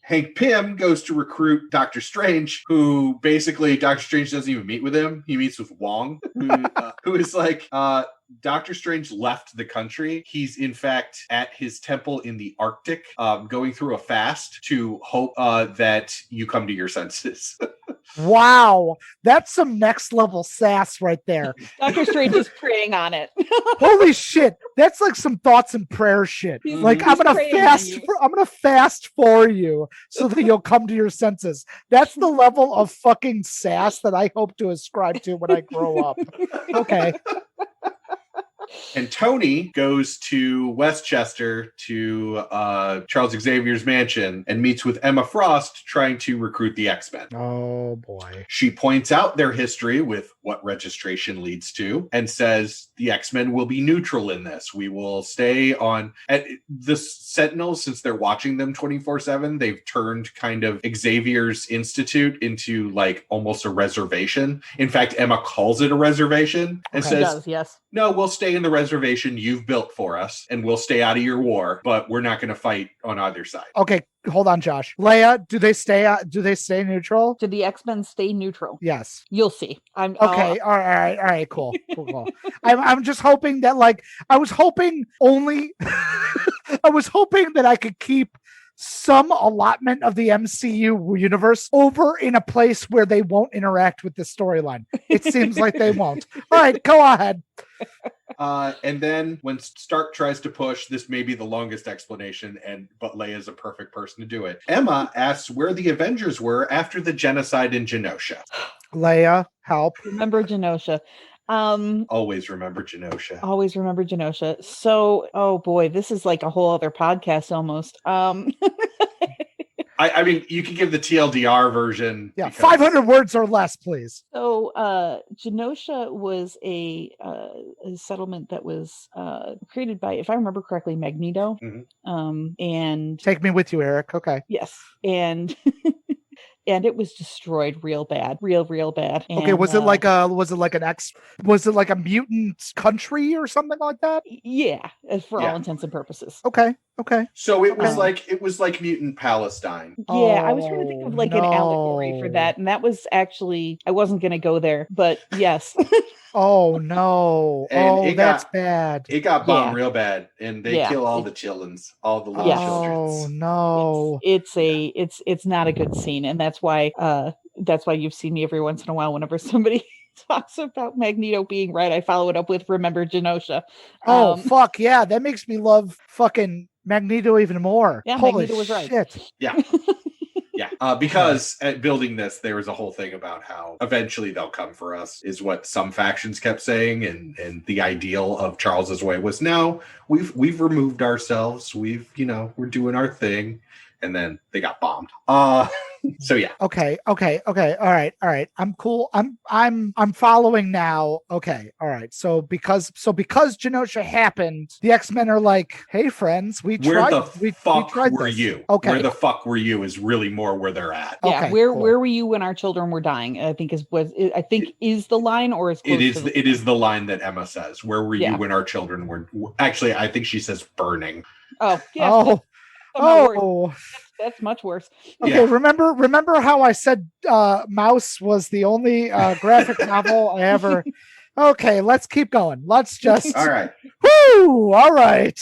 Hank Pym goes to recruit Doctor Strange, who basically Doctor Strange doesn't even meet with him. He meets with Wong, who is like, Doctor Strange left the country. He's in fact at his temple in the Arctic, going through a fast to hope that you come to your senses. Wow, that's some next level sass right there. Dr. Strange is preying on it. Holy shit, that's like some thoughts and prayer shit. Like I'm gonna fast for you so that you'll come to your senses. That's the level of fucking sass that I hope to ascribe to when I grow up. Okay. And Tony goes to Westchester to Charles Xavier's mansion and meets with Emma Frost trying to recruit the X-Men. Oh boy. She points out their history with what registration leads to and says the X-Men will be neutral in this. We will stay on at the Sentinels, since they're watching them 24/7, they've turned kind of Xavier's Institute into like almost a reservation. In fact, Emma calls it a reservation and says, yes. no, we'll stay in the reservation you've built for us and we'll stay out of your war, but we're not going to fight on either side. Okay, hold on, Josh. Leia, do they stay neutral? Do the X-Men stay neutral? Yes. You'll see. Okay. All right. Cool. I'm just hoping that, like, I was hoping that I could keep some allotment of the MCU universe over in a place where they won't interact with the storyline. It seems like they won't. All right, go ahead. And then when Stark tries to push, this may be the longest explanation, but Leia's a perfect person to do it. Emma asks where the Avengers were after the genocide in Genosha. Leia, help. Remember Genosha. Always remember Genosha. Always remember Genosha. So, oh boy, this is like a whole other podcast almost. I mean, you can give the TLDR version. Yeah, 500 words or less, please. So, Genosha was a settlement that was created by, if I remember correctly, Magneto. Mm-hmm. And take me with you, Eric. Okay. Yes, and. And it was destroyed real bad. And, okay, was it like a mutant country or something like that? Yeah, for all intents and purposes. Okay. So it was like mutant Palestine. Yeah, I was trying to think of like an allegory for that, and that was actually, I wasn't going to go there, but yes. Oh no! And that's bad. It got bombed real bad, and they kill all the childrens, all the little children. Oh no! It's not a good scene, and that's why you've seen me every once in a while whenever somebody talks about Magneto being right, I follow it up with remember Genosha. Oh fuck yeah! That makes me love fucking Magneto even more. Yeah, Holy Magneto was right. Shit. Yeah. Yeah, because at building this, there was a whole thing about how eventually they'll come for us, is what some factions kept saying, and the ideal of Charles's way was, no, we've removed ourselves, we're doing our thing, and then they got bombed. So yeah. Okay. All right. I'm cool. I'm following now. Okay. All right. So because Genosha happened, the X-Men are like, hey friends, we tried. Where the fuck were this. you? Okay. Where the fuck were you is really more where they're at. Yeah. Okay, where cool. were you when our children were dying? I think is the line, or is it is the line that Emma says. Where were you when our children were? Actually, I think she says burning. Oh yeah. Oh. That's much worse. Okay, Yeah. remember how I said Mouse was the only graphic novel I ever. Okay, let's keep going. Let's just. All right. Woo! All right.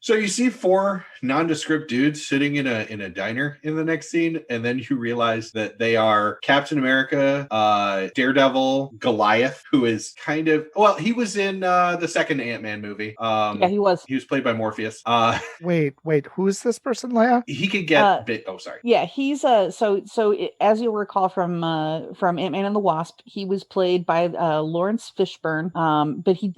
So you see 4 nondescript dudes sitting in a diner in the next scene, and then you realize that they are Captain America, Daredevil, Goliath, who is kind of he was in the second Ant-Man movie. Yeah, he was. He was played by Morpheus. Wait, who is this person, Leia? He could get sorry. Yeah, he's as you'll recall from Ant-Man and the Wasp, he was played by Lawrence Fishburne. But he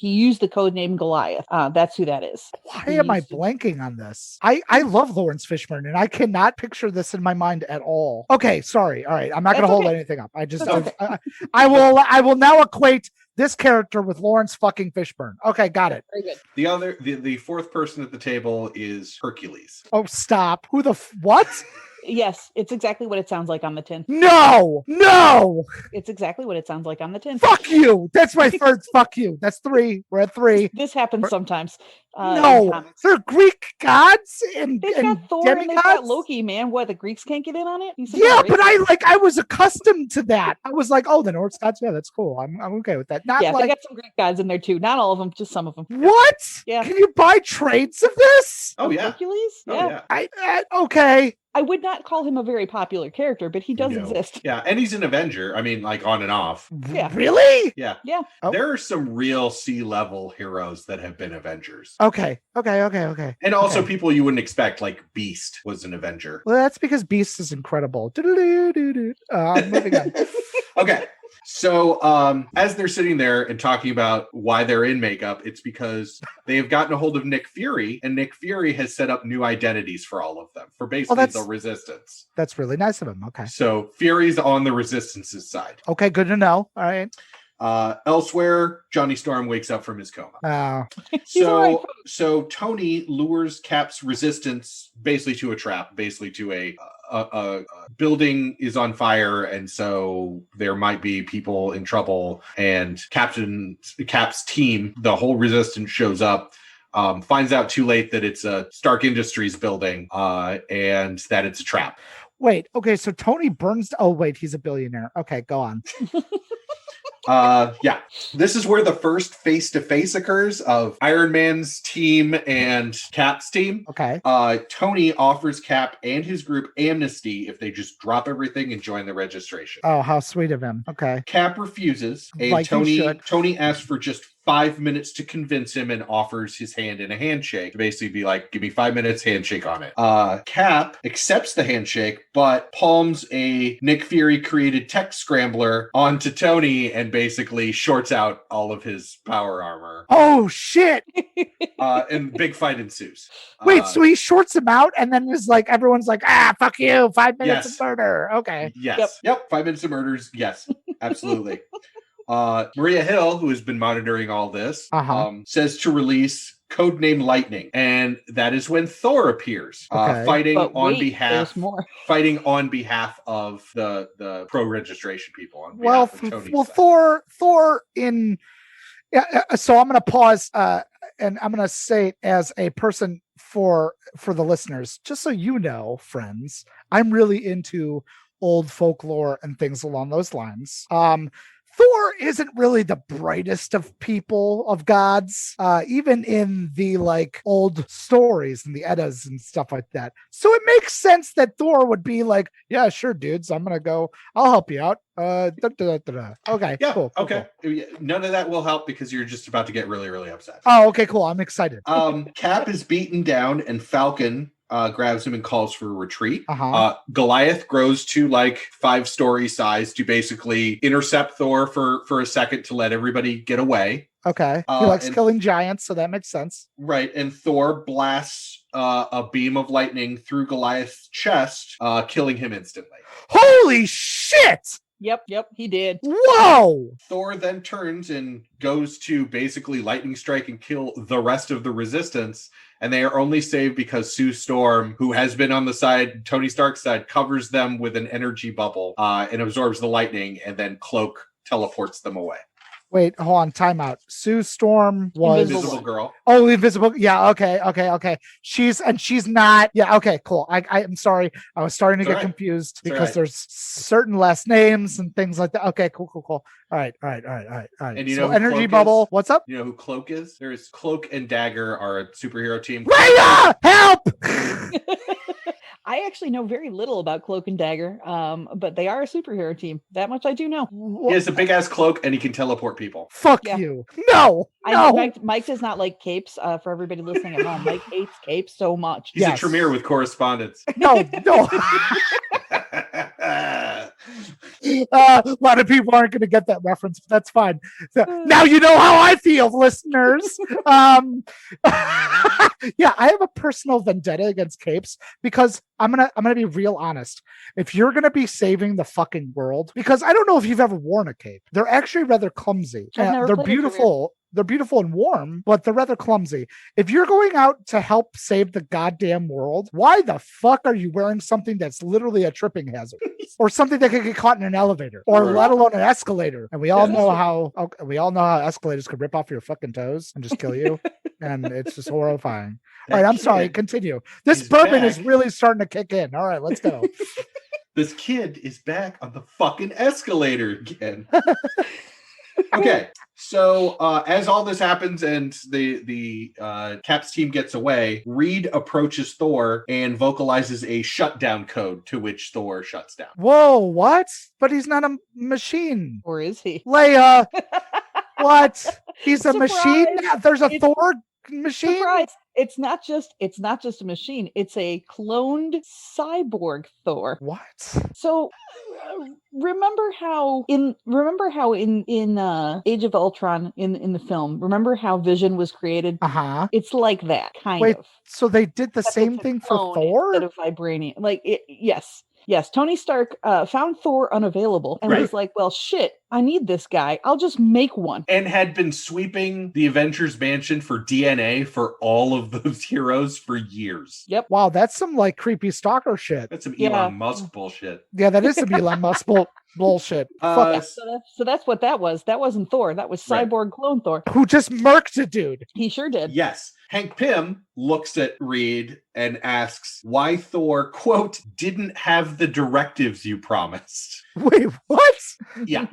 used the code name Goliath. That's who that is. Why am I blanking on this? I love Lawrence Fishburne, and I cannot picture this in my mind at all. Okay, sorry. All right, I'm not going to hold anything up. I will now equate this character with Lawrence fucking Fishburne. Okay, got it. Very good. The 4th person at the table is Hercules. Oh, stop! Who the what? Yes, it's exactly what it sounds like on the tin. No! It's exactly what it sounds like on the tin. Fuck you! That's my first fuck you. That's 3. We're at 3. This happens sometimes. No, they're Greek gods and they've got Thor demigods? and they've got Loki, man. What, the Greeks can't get in on it? Yeah, but I was accustomed to that. I was like, oh, the Norse gods, yeah, that's cool. I'm okay with that. They got some Greek gods in there too. Not all of them, just some of them. What? Yeah. Can you buy trades of this? Oh yeah. Hercules? Yeah. Okay. I would not call him a very popular character, but he does exist. Yeah, and he's an Avenger. I mean, like on and off. Yeah. Really? Yeah. Yeah. Oh. There are some real C-level heroes that have been Avengers. Okay. And also people you wouldn't expect, like Beast was an Avenger. Well, that's because Beast is incredible. Moving on. Okay. So as they're sitting there and talking about why they're in makeup, it's because they have gotten a hold of Nick Fury, and Nick Fury has set up new identities for all of them, for basically the Resistance. That's really nice of him. Okay. So Fury's on the Resistance's side. Okay, good to know. All right. Elsewhere, Johnny Storm wakes up from his coma. So Tony lures Cap's Resistance basically to a trap, basically to a building is on fire, and so there might be people in trouble. And Cap's team, the whole Resistance, shows up. Finds out too late that it's a Stark Industries building, and that it's a trap. Wait. Okay. So Tony burns. Oh, wait. He's a billionaire. Okay, go on. Yeah, this is where the first face-to-face occurs of Iron Man's team and Cap's team. Okay. Tony offers Cap and his group amnesty if they just drop everything and join the registration. Oh, how sweet of him. Okay. Cap refuses, and Like Tony asks for just 5 minutes to convince him and offers his hand in a handshake to basically be like, give me 5 minutes, handshake on it. Cap accepts the handshake, but palms a Nick Fury created tech scrambler onto Tony and basically shorts out all of his power armor. Oh, shit. And big fight ensues. Wait, so he shorts him out and then is like, everyone's like, fuck you, 5 minutes of murder. Okay. Yes. Yep. 5 minutes of murders. Yes, absolutely. Maria Hill, who has been monitoring all this, says to release codename Lightning, and that is when Thor appears, fighting on behalf of the pro-registration people. Thor in. So I'm going to pause, and I'm going to say, as a person for the listeners, just so you know, friends, I'm really into old folklore and things along those lines. Thor isn't really the brightest of people, of gods, even in the like old stories and the Eddas and stuff like that. So it makes sense that Thor would be like, yeah, sure, dudes, I'm gonna go. I'll help you out. Okay, yeah, cool. Okay. Cool. None of that will help because you're just about to get really, really upset. Oh, okay, cool. I'm excited. Cap is beaten down, and Falcon grabs him and calls for a retreat. Goliath grows to like 5-story size to basically intercept Thor for a second to let everybody get away. Okay. He likes killing giants, so that makes sense. Right. And Thor blasts a beam of lightning through Goliath's chest, killing him instantly. Holy shit! Yep, he did. Whoa! Thor then turns and goes to basically lightning strike and kill the rest of the Resistance, and they are only saved because Sue Storm, who has been on the side, Tony Stark's side, covers them with an energy bubble and absorbs the lightning, and then Cloak teleports them away. Wait, hold on, time out. Sue Storm was Invisible Girl. Oh, Invisible. Yeah, okay. She's not. Yeah, okay, cool. I'm sorry. I was starting to get confused because there's certain last names and things like that. Okay, cool. All right. And you so know energy bubble. What's up? You know who Cloak is? There's Cloak and Dagger are a superhero team. Leia, help! I actually know very little about Cloak and Dagger, but they are a superhero team. That much I do know. He has a big ass cloak and he can teleport people. Fuck you. No. I know Mike does not like capes. For everybody listening at home, Mike hates capes so much. He's a Tremere with correspondence. No. A lot of people aren't going to get that reference, but that's fine. So, now you know how I feel, listeners. Yeah, I have a personal vendetta against capes because I'm gonna be real honest. If you're gonna be saving the fucking world, because I don't know if you've ever worn a cape, they're actually rather clumsy. They're beautiful. They're beautiful and warm, but they're rather clumsy. If you're going out to help save the goddamn world, why the fuck are you wearing something that's literally a tripping hazard or something that could get caught in an elevator or let alone an escalator? And we all know how escalators could rip off your fucking toes and just kill you. And it's just horrifying. All right, I'm sorry. Continue. This bourbon is really starting to kick in. All right, let's go. This kid is back on the fucking escalator again. Okay, so as all this happens and the Cap's team gets away, Reed approaches Thor and vocalizes a shutdown code, to which Thor shuts down. Whoa, what? But he's not a machine. Or is he? Leia, what? He's a machine? There's a Thor machine? Surprise! It's not just a machine. It's a cloned cyborg Thor. What? So remember how in Age of Ultron in the film, remember how Vision was created? Uh-huh. It's like that kind Wait, of. so they did the Except same it's a thing for clone Thor? instead of vibranium. Like it, yes. Tony Stark found Thor unavailable and Right. was like, well, shit, I need this guy. I'll just make one. And had been sweeping the Avengers Mansion for DNA for all of those heroes for years. Yep. Wow, that's some like creepy stalker shit. That's some Yeah. Elon Musk bullshit. Yeah, that is some Elon Musk bullshit. Fuck. Yeah, so that's what that was. That wasn't Thor. That was Right. cyborg clone Thor. Who just murked a dude. He sure did. Yes. Hank Pym looks at Reed and asks why Thor, quote, didn't have the directives you promised. Wait, what? Yeah.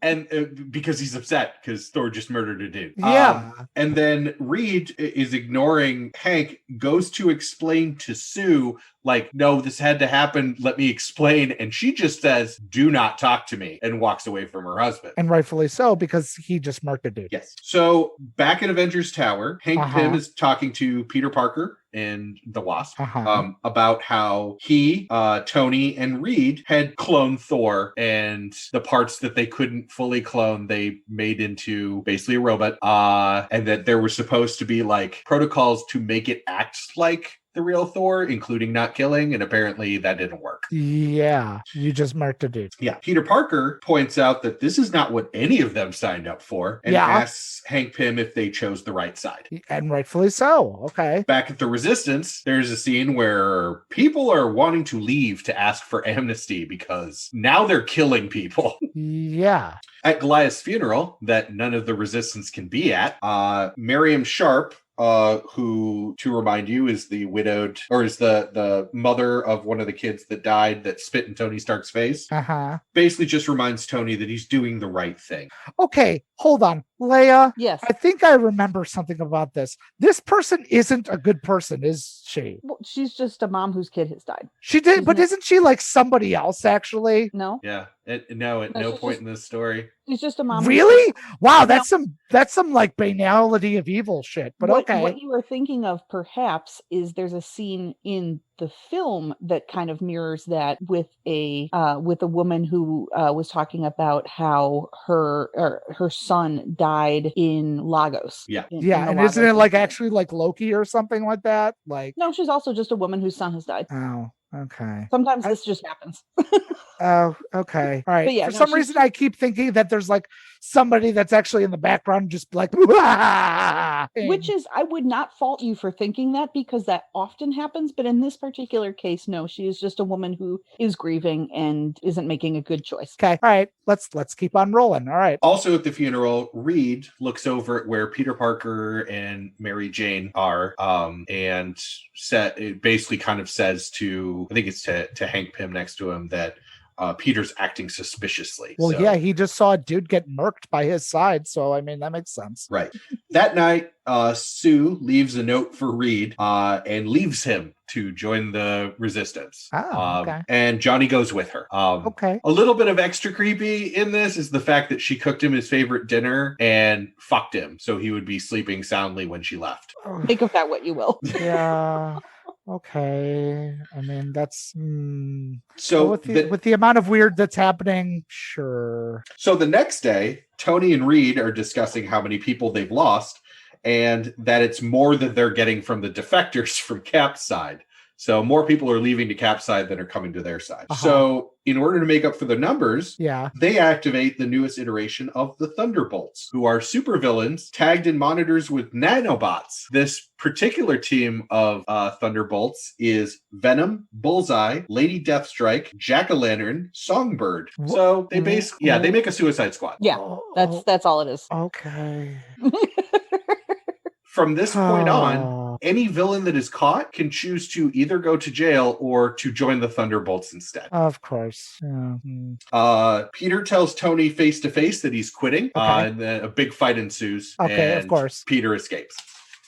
And because he's upset because Thor just murdered a dude. Yeah. And then Reed is ignoring Hank, goes to explain to Sue, like, no, this had to happen. Let me explain. And she just says, do not talk to me, and walks away from her husband. And rightfully so, because he just murked a dude. Yes. So back in Avengers Tower, Hank Uh-huh. Pym is talking to Peter Parker and the Wasp Uh-huh. about how he, Tony, and Reed had cloned Thor, and the parts that they couldn't fully clone, they made into basically a robot, and that there were supposed to be like protocols to make it act like the real Thor, including not killing, and apparently that didn't work. Yeah, you just murked a dude. Yeah. Peter Parker points out that this is not what any of them signed up for, and Yeah. asks Hank Pym if they chose the right side. And rightfully so. Okay. Back at the Resistance, there's a scene where people are wanting to leave to ask for amnesty because now they're killing people. Yeah. At Goliath's funeral, that none of the Resistance can be at, Miriam Sharp, who, to remind you, is the widowed, or is the mother of one of the kids that died that spit in Tony Stark's face, Uh-huh. basically just reminds Tony that he's doing the right thing. Okay, hold on. Leia, Yes. I think I remember something about this. This person isn't a good person, is she? Well, she's just a mom whose kid has died. She did, She's but not- isn't she like somebody else actually? No, Yeah. At No, no she's point just- in this story. she's just a mom. whose Really? kid- Wow, that's some like banality of evil shit. But okay. What you are thinking of perhaps is there's a scene in the film that kind of mirrors that with a woman who was talking about how her son died in Lagos. Yeah. In Yeah, the and isn't it Lagos like incident. actually like Loki or something like that? Like, No, she's also just a woman whose son has died. oh, okay. Sometimes this just happens. Oh, okay. All right. But yeah, For no, some she's- reason, I keep thinking that there's like somebody that's actually in the background, just like, "Wah!" Which is, I would not fault you for thinking that because that often happens. But in this particular case, no, she is just a woman who is grieving and isn't making a good choice. Okay. All right. Let's keep on rolling. All right. Also at the funeral, Reed looks over at where Peter Parker and Mary Jane are, and it basically kind of says to, I think it's to Hank Pym next to him, that Peter's acting suspiciously. Well, So- yeah, he just saw a dude get murked by his side. So, I mean, that makes sense. Right. That night, Sue leaves a note for Reed and leaves him to join the Resistance. Oh, okay. And Johnny goes with her. Okay. A little bit of extra creepy in this is the fact that she cooked him his favorite dinner and fucked him so he would be sleeping soundly when she left. Make of that what you will. Yeah. Okay. I mean, that's So with the amount of weird that's happening, sure. So the next day, Tony and Reed are discussing how many people they've lost and that it's more than they're getting from the defectors from Cap's side. So more people are leaving to Cap's side than are coming to their side. Uh-huh. So in order to make up for the numbers, Yeah. they activate the newest iteration of the Thunderbolts, who are supervillains tagged in monitors with nanobots. This particular team of Thunderbolts is Venom, Bullseye, Lady Deathstrike, Jack-o'-lantern, Songbird. So they they make a Suicide Squad. Yeah, that's all it is. Okay. From this point on, Oh. any villain that is caught can choose to either go to jail or to join the Thunderbolts instead. Of course. Yeah. Peter tells Tony face to face that he's quitting, Okay. and then a big fight ensues. Okay, of and course. Peter escapes.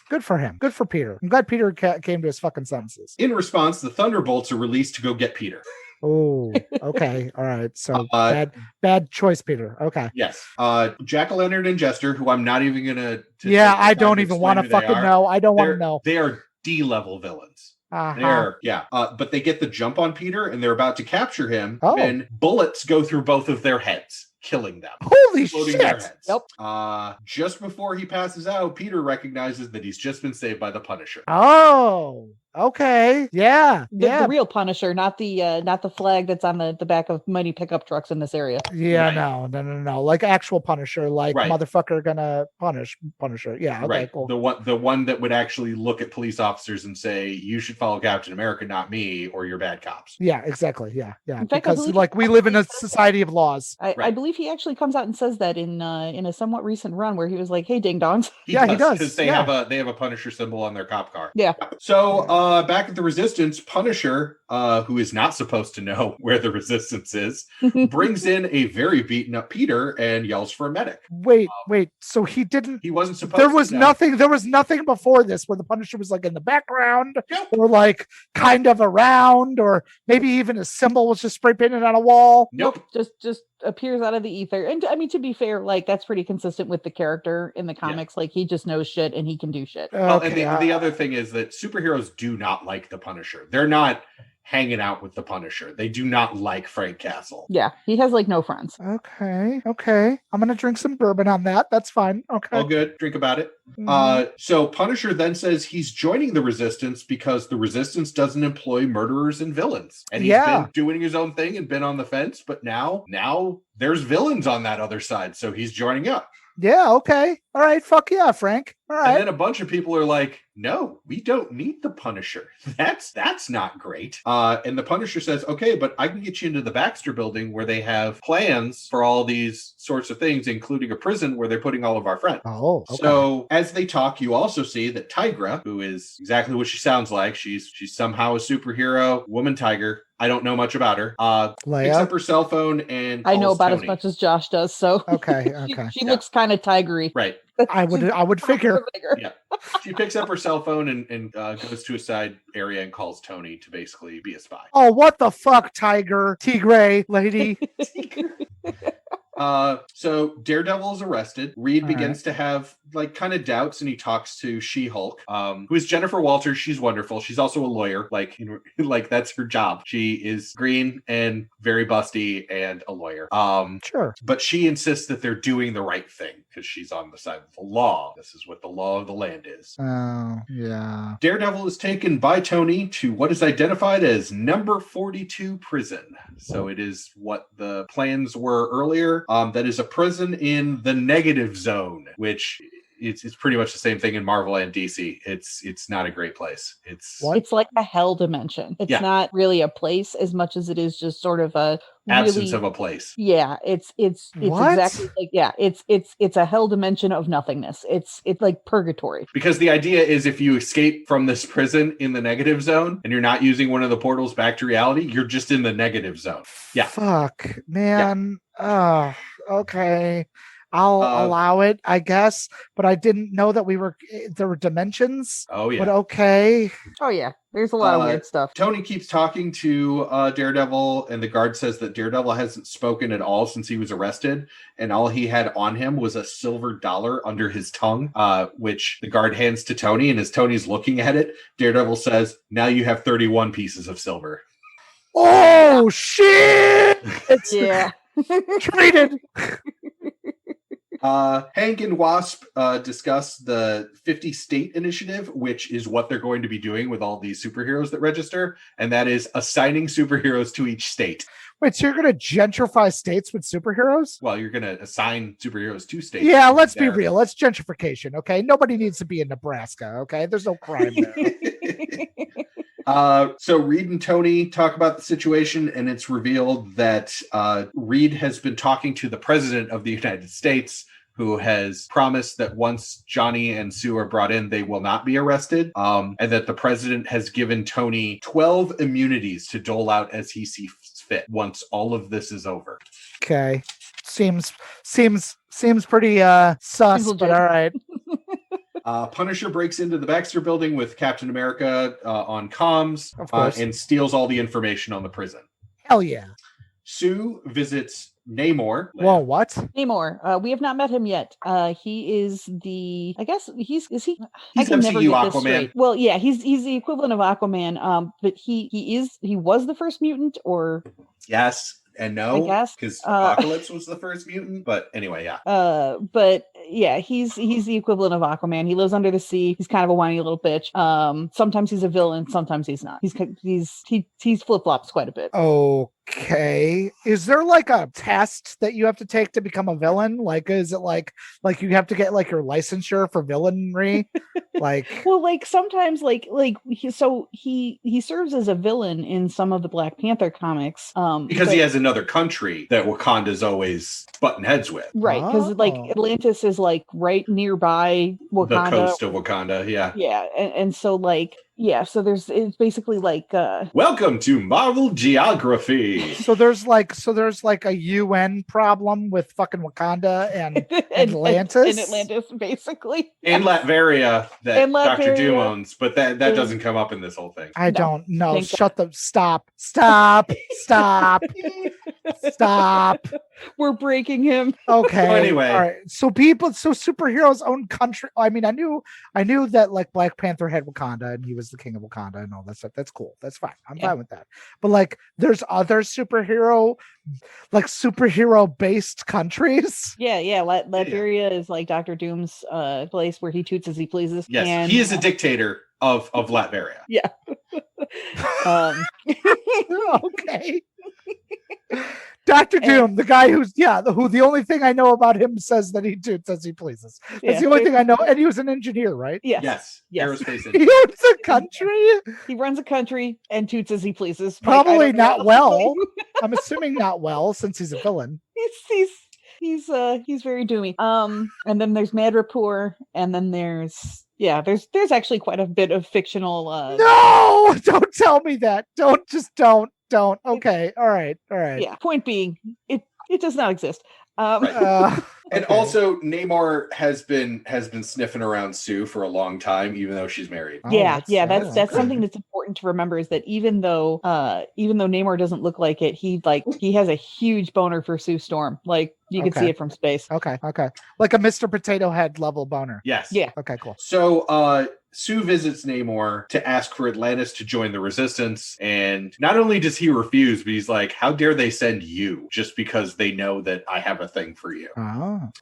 Good for him. Good for Peter. I'm glad Peter came to his fucking senses. In response, the Thunderbolts are released to go get Peter. Oh, okay. All right. So Uh, bad choice, Peter. Okay. Yes. Jack-o'-lantern and Jester, who I'm not even gonna. Yeah, take the I time don't to even explain want to who they fucking are. know. I don't want to know. They are D-level villains. Uh-huh. But they get the jump on Peter, and they're about to capture him. Oh. And bullets go through both of their heads, killing them. Holy Exploding their shit. heads. Just before he passes out, Peter recognizes that he's just been saved by the Punisher. Oh, okay. Yeah. The real Punisher, not the flag that's on the back of many pickup trucks in this area. Yeah, Right. no. Like actual Punisher, like Right. motherfucker gonna punish Punisher. Yeah, okay, Right. cool. The one that would actually look at police officers and say, you should follow Captain America, not me, or you're bad cops. Yeah, exactly. Yeah. In fact, Because believe like we live in a society of laws. I Right. believe he actually comes out and says that in a somewhat recent run where he was like, "Hey, ding dongs." He does. Because they have a Punisher symbol on their cop car. Yeah. So back at the Resistance, Punisher, who is not supposed to know where the Resistance is, brings in a very beaten up Peter and yells for a medic. Wait. So he didn't. He wasn't supposed. There was to know. nothing. There was nothing before this where the Punisher was like in the background, Yep. or like kind of around, or maybe even a symbol was just spray painted on a wall. Nope. Just appears out of the ether. And I mean, to be fair, like that's pretty consistent with the character in the comics. Like he just knows shit and he can do shit. Well, Okay, and the other thing is that superheroes do not like the Punisher. They're not hanging out with the Punisher. They do not like Frank Castle. Yeah, he has like no friends. Okay. I'm gonna drink some bourbon on that. That's fine. Okay. All good. Drink about it. Mhm. So Punisher then says he's joining the Resistance because the Resistance doesn't employ murderers and villains. And he's been doing his own thing and been on the fence, but now there's villains on that other side. So he's joining up. Yeah. Okay. All right. Fuck yeah, Frank. All right. And then a bunch of people are like, no, we don't need the Punisher. That's not great. And the Punisher says, okay, but I can get you into the Baxter building where they have plans for all these sorts of things, including a prison where they're putting all of our friends. Oh, okay. So as they talk, you also see that Tigra, who is exactly what she sounds like, she's somehow a superhero, woman tiger. I don't know much about her. Picks Leia. up her cell phone and I know calls about Tony. as much as Josh does. So Okay. she looks kind of tigery. Right. I would figure. Yeah. She picks up her cell phone and goes to a side area and calls Tony to basically be a spy. Oh, what the fuck, Tigray lady? So Daredevil is arrested. Reed All begins to have like kind of doubts, and he talks to She-Hulk, who is Jennifer Walters. She's wonderful. She's also a lawyer. Like that's her job. She is green and very busty and a lawyer. Sure. But she insists that they're doing the right thing because she's on the side of the law. This is what the law of the land is. Oh, yeah. Daredevil is taken by Tony to what is identified as number 42 prison. So it is what the plans were earlier. That is a prison in the negative zone, which it's pretty much the same thing in Marvel and DC. It's not a great place. It's like a hell dimension. It's not really a place as much as it is just sort of a absence of a place. Yeah, it's What? exactly like it's a hell dimension of nothingness. It's like purgatory. Because the idea is if you escape from this prison in the negative zone and you're not using one of the portals back to reality, you're just in the negative zone. Yeah. Fuck, man. Okay. I'll allow it, I guess, but I didn't know that there were dimensions. Oh yeah. But okay. Oh yeah, there's a lot of weird stuff. Tony keeps talking to Daredevil, and the guard says that Daredevil hasn't spoken at all since he was arrested, and all he had on him was a silver dollar under his tongue, which the guard hands to Tony, and as Tony's looking at it, Daredevil says, now you have 31 pieces of silver. Oh shit! It's treated. Hank and Wasp discuss the 50 state initiative, which is what they're going to be doing with all these superheroes that register, and that is assigning superheroes to each state. Wait, so you're going to gentrify states with superheroes? Well, you're going to assign superheroes to states. Yeah, let's be real. It's gentrification, okay? Nobody needs to be in Nebraska, okay? There's no crime there. So Reed and Tony talk about the situation, and it's revealed that Reed has been talking to the president of the United States, who has promised that once Johnny and Sue are brought in, they will not be arrested, and that the president has given Tony 12 immunities to dole out as he sees fit once all of this is over. Okay. Seems pretty sus, but all right. Punisher breaks into the Baxter building with Captain America on comms, Of course. and steals all the information on the prison. Hell yeah. Sue visits Namor. Whoa, what? Namor. We have not met him yet. He is the. I guess is he? He's I can never MCU get this Aquaman. straight. Well, yeah, he's the equivalent of Aquaman. But he was the first mutant, or Yes and no, I guess. because Apocalypse was the first mutant. But anyway, yeah. But yeah, he's the equivalent of Aquaman. He lives under the sea. He's kind of a whiny little bitch. Sometimes he's a villain, sometimes he's not. He's flip flops quite a bit. Okay. Is there like a test that you have to take to become a villain? Like, is it like you have to get like your licensure for villainry? Like, well, like sometimes he serves as a villain in some of the Black Panther comimics. Because he has another country that Wakanda's always butting heads with. Right, because like Atlantis is like right nearby Wakanda. The coast of Wakanda, yeah. Yeah, and so like so it's basically like welcome to Marvel Geography. So there's like a UN problem with fucking Wakanda and Atlantis. And Atlantis, basically. And Latveria that And Latveria. Dr. Doom owns, but that doesn't come up in this whole thing. I don't know. Shut the stop. Stop. We're breaking him. Okay. So anyway. All right. So superheroes own country. I mean, I knew that like Black Panther had Wakanda and he was the king of Wakanda and all that stuff. That's cool. That's fine. I'm fine with that. But like there's other superhero based countries. Yeah. Latveria is like Dr. Doom's place where he toots as he pleases. Yes, and, he is a dictator of Latveria. Yeah. Okay. Dr. Doom, the guy who the only thing I know about him says that he toots as he pleases. That's the only thing I know. And he was an engineer, right? Yes. Aerospace engineer. He owns a country? He runs a country and toots as he pleases. Probably not well. I'm assuming not well since he's a villain. He's very doomy. And then there's Madripoor, and then there's actually quite a bit of fictional No, don't tell me that. Don't. Okay. All right. Yeah. Point being, it does not exist. Right. And also Namor has been sniffing around Sue for a long time, even though she's married. That's something that's important to remember, is that even though Namor doesn't look like it, he has a huge boner for Sue Storm. Like you can see it from space. Okay. Like a Mr. Potato Head level boner. Yes. Yeah. Okay, cool. So Sue visits Namor to ask for Atlantis to join the Resistance, and not only does he refuse, but he's like, how dare they send you just because they know that I have a thing for you.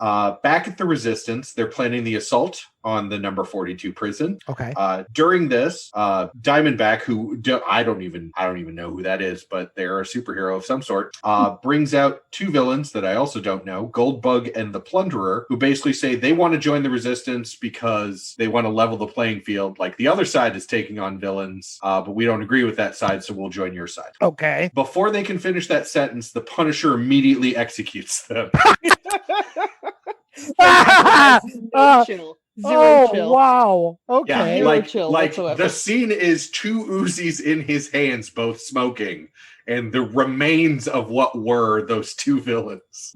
Back at the Resistance, they're planning the assault on the number 42 prison. Okay. During this, Diamondback, who I don't even know who that is, but they're a superhero of some sort, brings out two villains that I also don't know, Goldbug and the Plunderer, who basically say they want to join the Resistance because they want to level the playing field. Like the other side is taking on villains, but we don't agree with that side, so we'll join your side. Okay. Before they can finish that sentence, the Punisher immediately executes them. Chill. Zero chill. Wow. Okay. Yeah, chill like whatsoever. the scene is two Uzis in his hands, both smoking, and the remains of what were those two villains.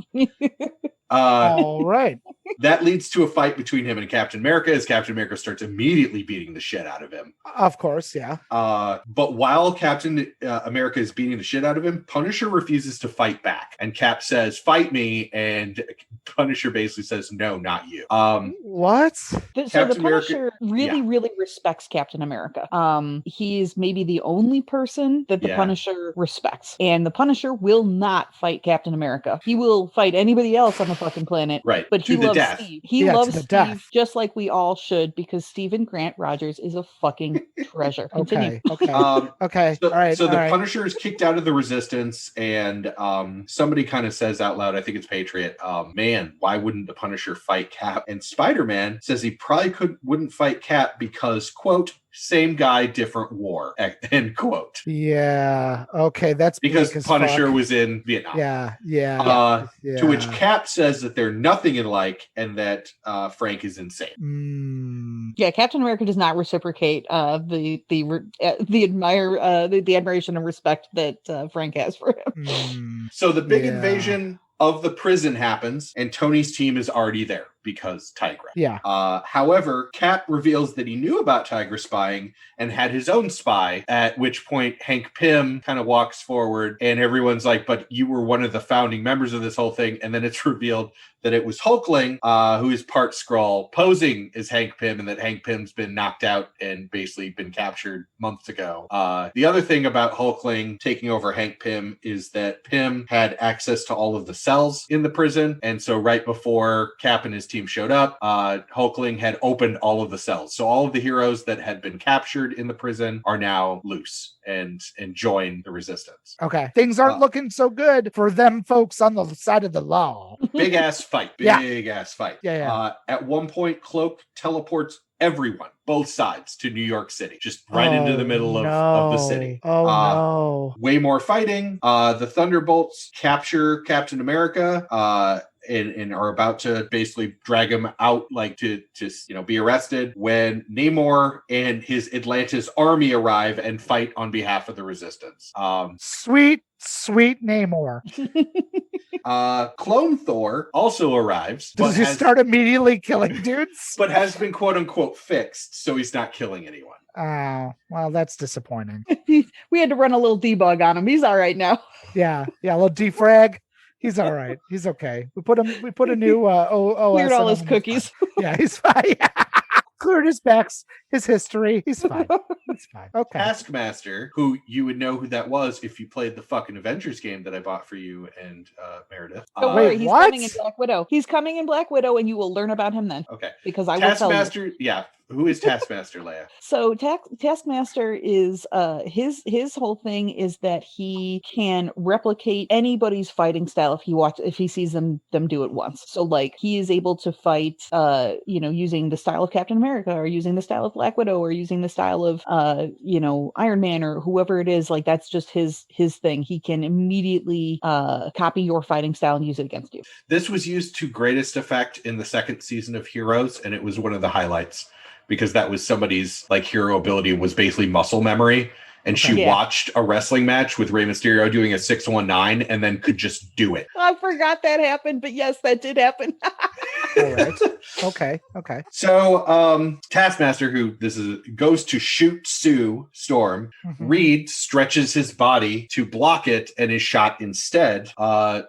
All right. That leads to a fight between him and Captain America, as Captain America starts immediately beating the shit out of him. Of course, yeah. But while Captain America is beating the shit out of him, Punisher refuses to fight back. And Cap says, fight me. And Punisher basically says, no, not you. What? So the Punisher really respects Captain America. He's maybe the only person that the Punisher respects. And the Punisher will not fight Captain America. He will fight anybody else on the fucking planet. Right. But he loves Steve. He loves Steve death. just like we all should, because Stephen Grant Rogers is a fucking treasure. Okay. Continue. Okay. So, all right. So the Punisher is kicked out of the Resistance, and somebody kind of says out loud, I think it's Patriot, man, why wouldn't the Punisher fight Cap? And Spider-Man says he probably wouldn't fight Cap because, quote, same guy, different war, end quote. Yeah. Okay. That's because Punisher was in Vietnam. Yeah. To which Cap says that they're nothing alike and that Frank is insane. Yeah, Captain America does not reciprocate the admiration and respect that Frank has for him. So the big invasion of the prison happens, and Tony's team is already there. because Tigra. Yeah. However, Cap reveals that he knew about Tigra spying and had his own spy, at which point Hank Pym kind of walks forward and everyone's like, but you were one of the founding members of this whole thing. And then it's revealed that it was Hulkling, who is part Skrull, posing as Hank Pym, and that Hank Pym's been knocked out and basically been captured months ago. The other thing about Hulkling taking over Hank Pym is that Pym had access to all of the cells in the prison, and so right before Cap and his team showed up, Hulkling had opened all of the cells. So all of the heroes that had been captured in the prison are now loose and join the resistance. Okay. Things aren't looking so good for them folks on the side of the law. Big ass fight. Big ass fight. Yeah. At one point, Cloak teleports everyone, both sides, to New York City, just right into the middle of the city. No. Way more fighting. The Thunderbolts capture Captain America. And are about to basically drag him out, like to be arrested, when Namor and his Atlantis army arrive and fight on behalf of the resistance. Sweet Namor. Clone Thor also arrives. Does he start immediately killing dudes? But has been quote unquote fixed, so he's not killing anyone. Oh, well, that's disappointing. We had to run a little debug on him. He's all right now. Yeah, a little defrag. He's all right. He's okay. We put a new OS. Cleared all his cookies. Yeah, he's fine. Cleared his backs, his history. He's fine. He's fine. Okay. Taskmaster, who you would know who that was if you played the fucking Avengers game that I bought for you and Meredith. Don't worry, he's coming in Black Widow. He's coming in Black Widow, and you will learn about him then. Okay. Because I will tell you. Taskmaster, yeah. Who is Taskmaster, Leia? So Taskmaster is his whole thing is that he can replicate anybody's fighting style if he sees them do it once. So like he is able to fight using the style of Captain America, or using the style of Black Widow, or using the style of Iron Man, or whoever it is. Like that's just his thing. He can immediately copy your fighting style and use it against you. This was used to greatest effect in the second season of Heroes, and it was one of the highlights, because that was somebody's like hero ability was basically muscle memory. And she watched a wrestling match with Rey Mysterio doing a 619 and then could just do it. I forgot that happened, but yes, that did happen. All right. Okay. So Taskmaster, who goes to shoot Sue Storm, Reed stretches his body to block it and is shot instead.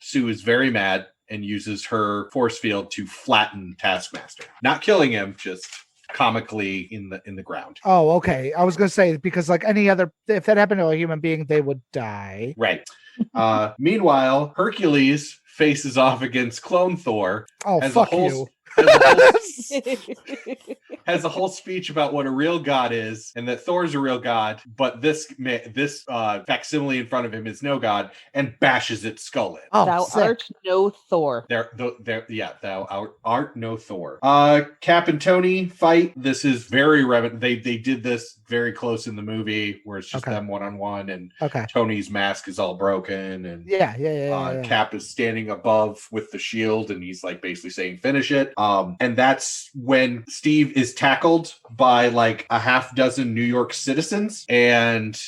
Sue is very mad and uses her force field to flatten Taskmaster. Not killing him, just comically in the ground. Oh, okay. I was gonna say, because like any other, if that happened to a human being, they would die. Right. Meanwhile, Hercules faces off against Clone Thor. Oh, fuck you. Has a whole speech about what a real god is, and that Thor's a real god, but this facsimile in front of him is no god, and bashes its skull in. Oh, thou art no Thor. Thou art no Thor. Cap and Tony fight. This is very relevant. They did this very close in the movie, where it's just them one-on-one, and Tony's mask is all broken, and Cap is standing above with the shield, and he's like basically saying finish it. And that's when Steve is tackled by like a half dozen New York citizens, and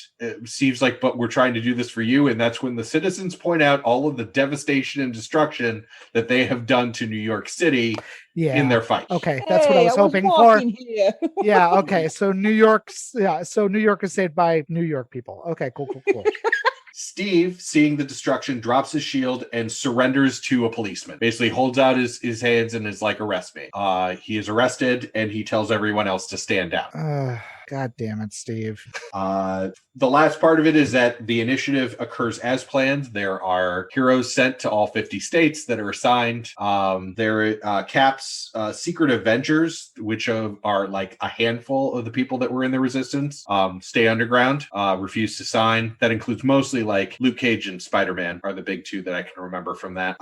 Steve's like, but we're trying to do this for you. And that's when the citizens point out all of the devastation and destruction that they have done to New York City in their fight. Okay, that's what I was hoping for. Yeah, okay. So New York is saved by New York people. Okay, cool. Steve, seeing the destruction, drops his shield and surrenders to a policeman. Basically holds out his hands and is like, arrest me. He is arrested, and he tells everyone else to stand down. God damn it, Steve. The last part of it is that the initiative occurs as planned. There are heroes sent to all 50 states that are assigned. There Cap's secret Avengers, which are like a handful of the people that were in the resistance, stay underground, refuse to sign. That includes mostly like Luke Cage and Spider-Man are the big two that I can remember from that.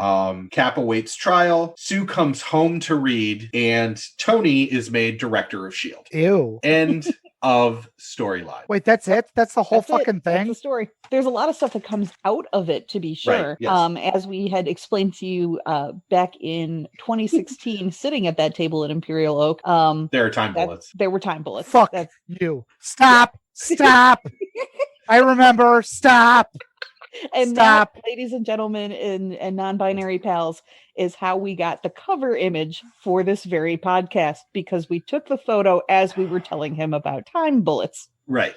Cap awaits trial. Sue comes home to Reed, and Tony is made director of S.H.I.E.L.D. Ew. End of storyline. Wait, that's it? That's the whole fucking thing? That's the story. There's a lot of stuff that comes out of it, to be sure. Right, yes. As we had explained to you back in 2016, sitting at that table at Imperial Oak. There are time bullets. There were time bullets. Fuck you. Stop. I remember. Stop. And Stop. that, ladies and gentlemen, and non-binary pals, is how we got the cover image for this very podcast, because we took the photo as we were telling him about time bullets. Right.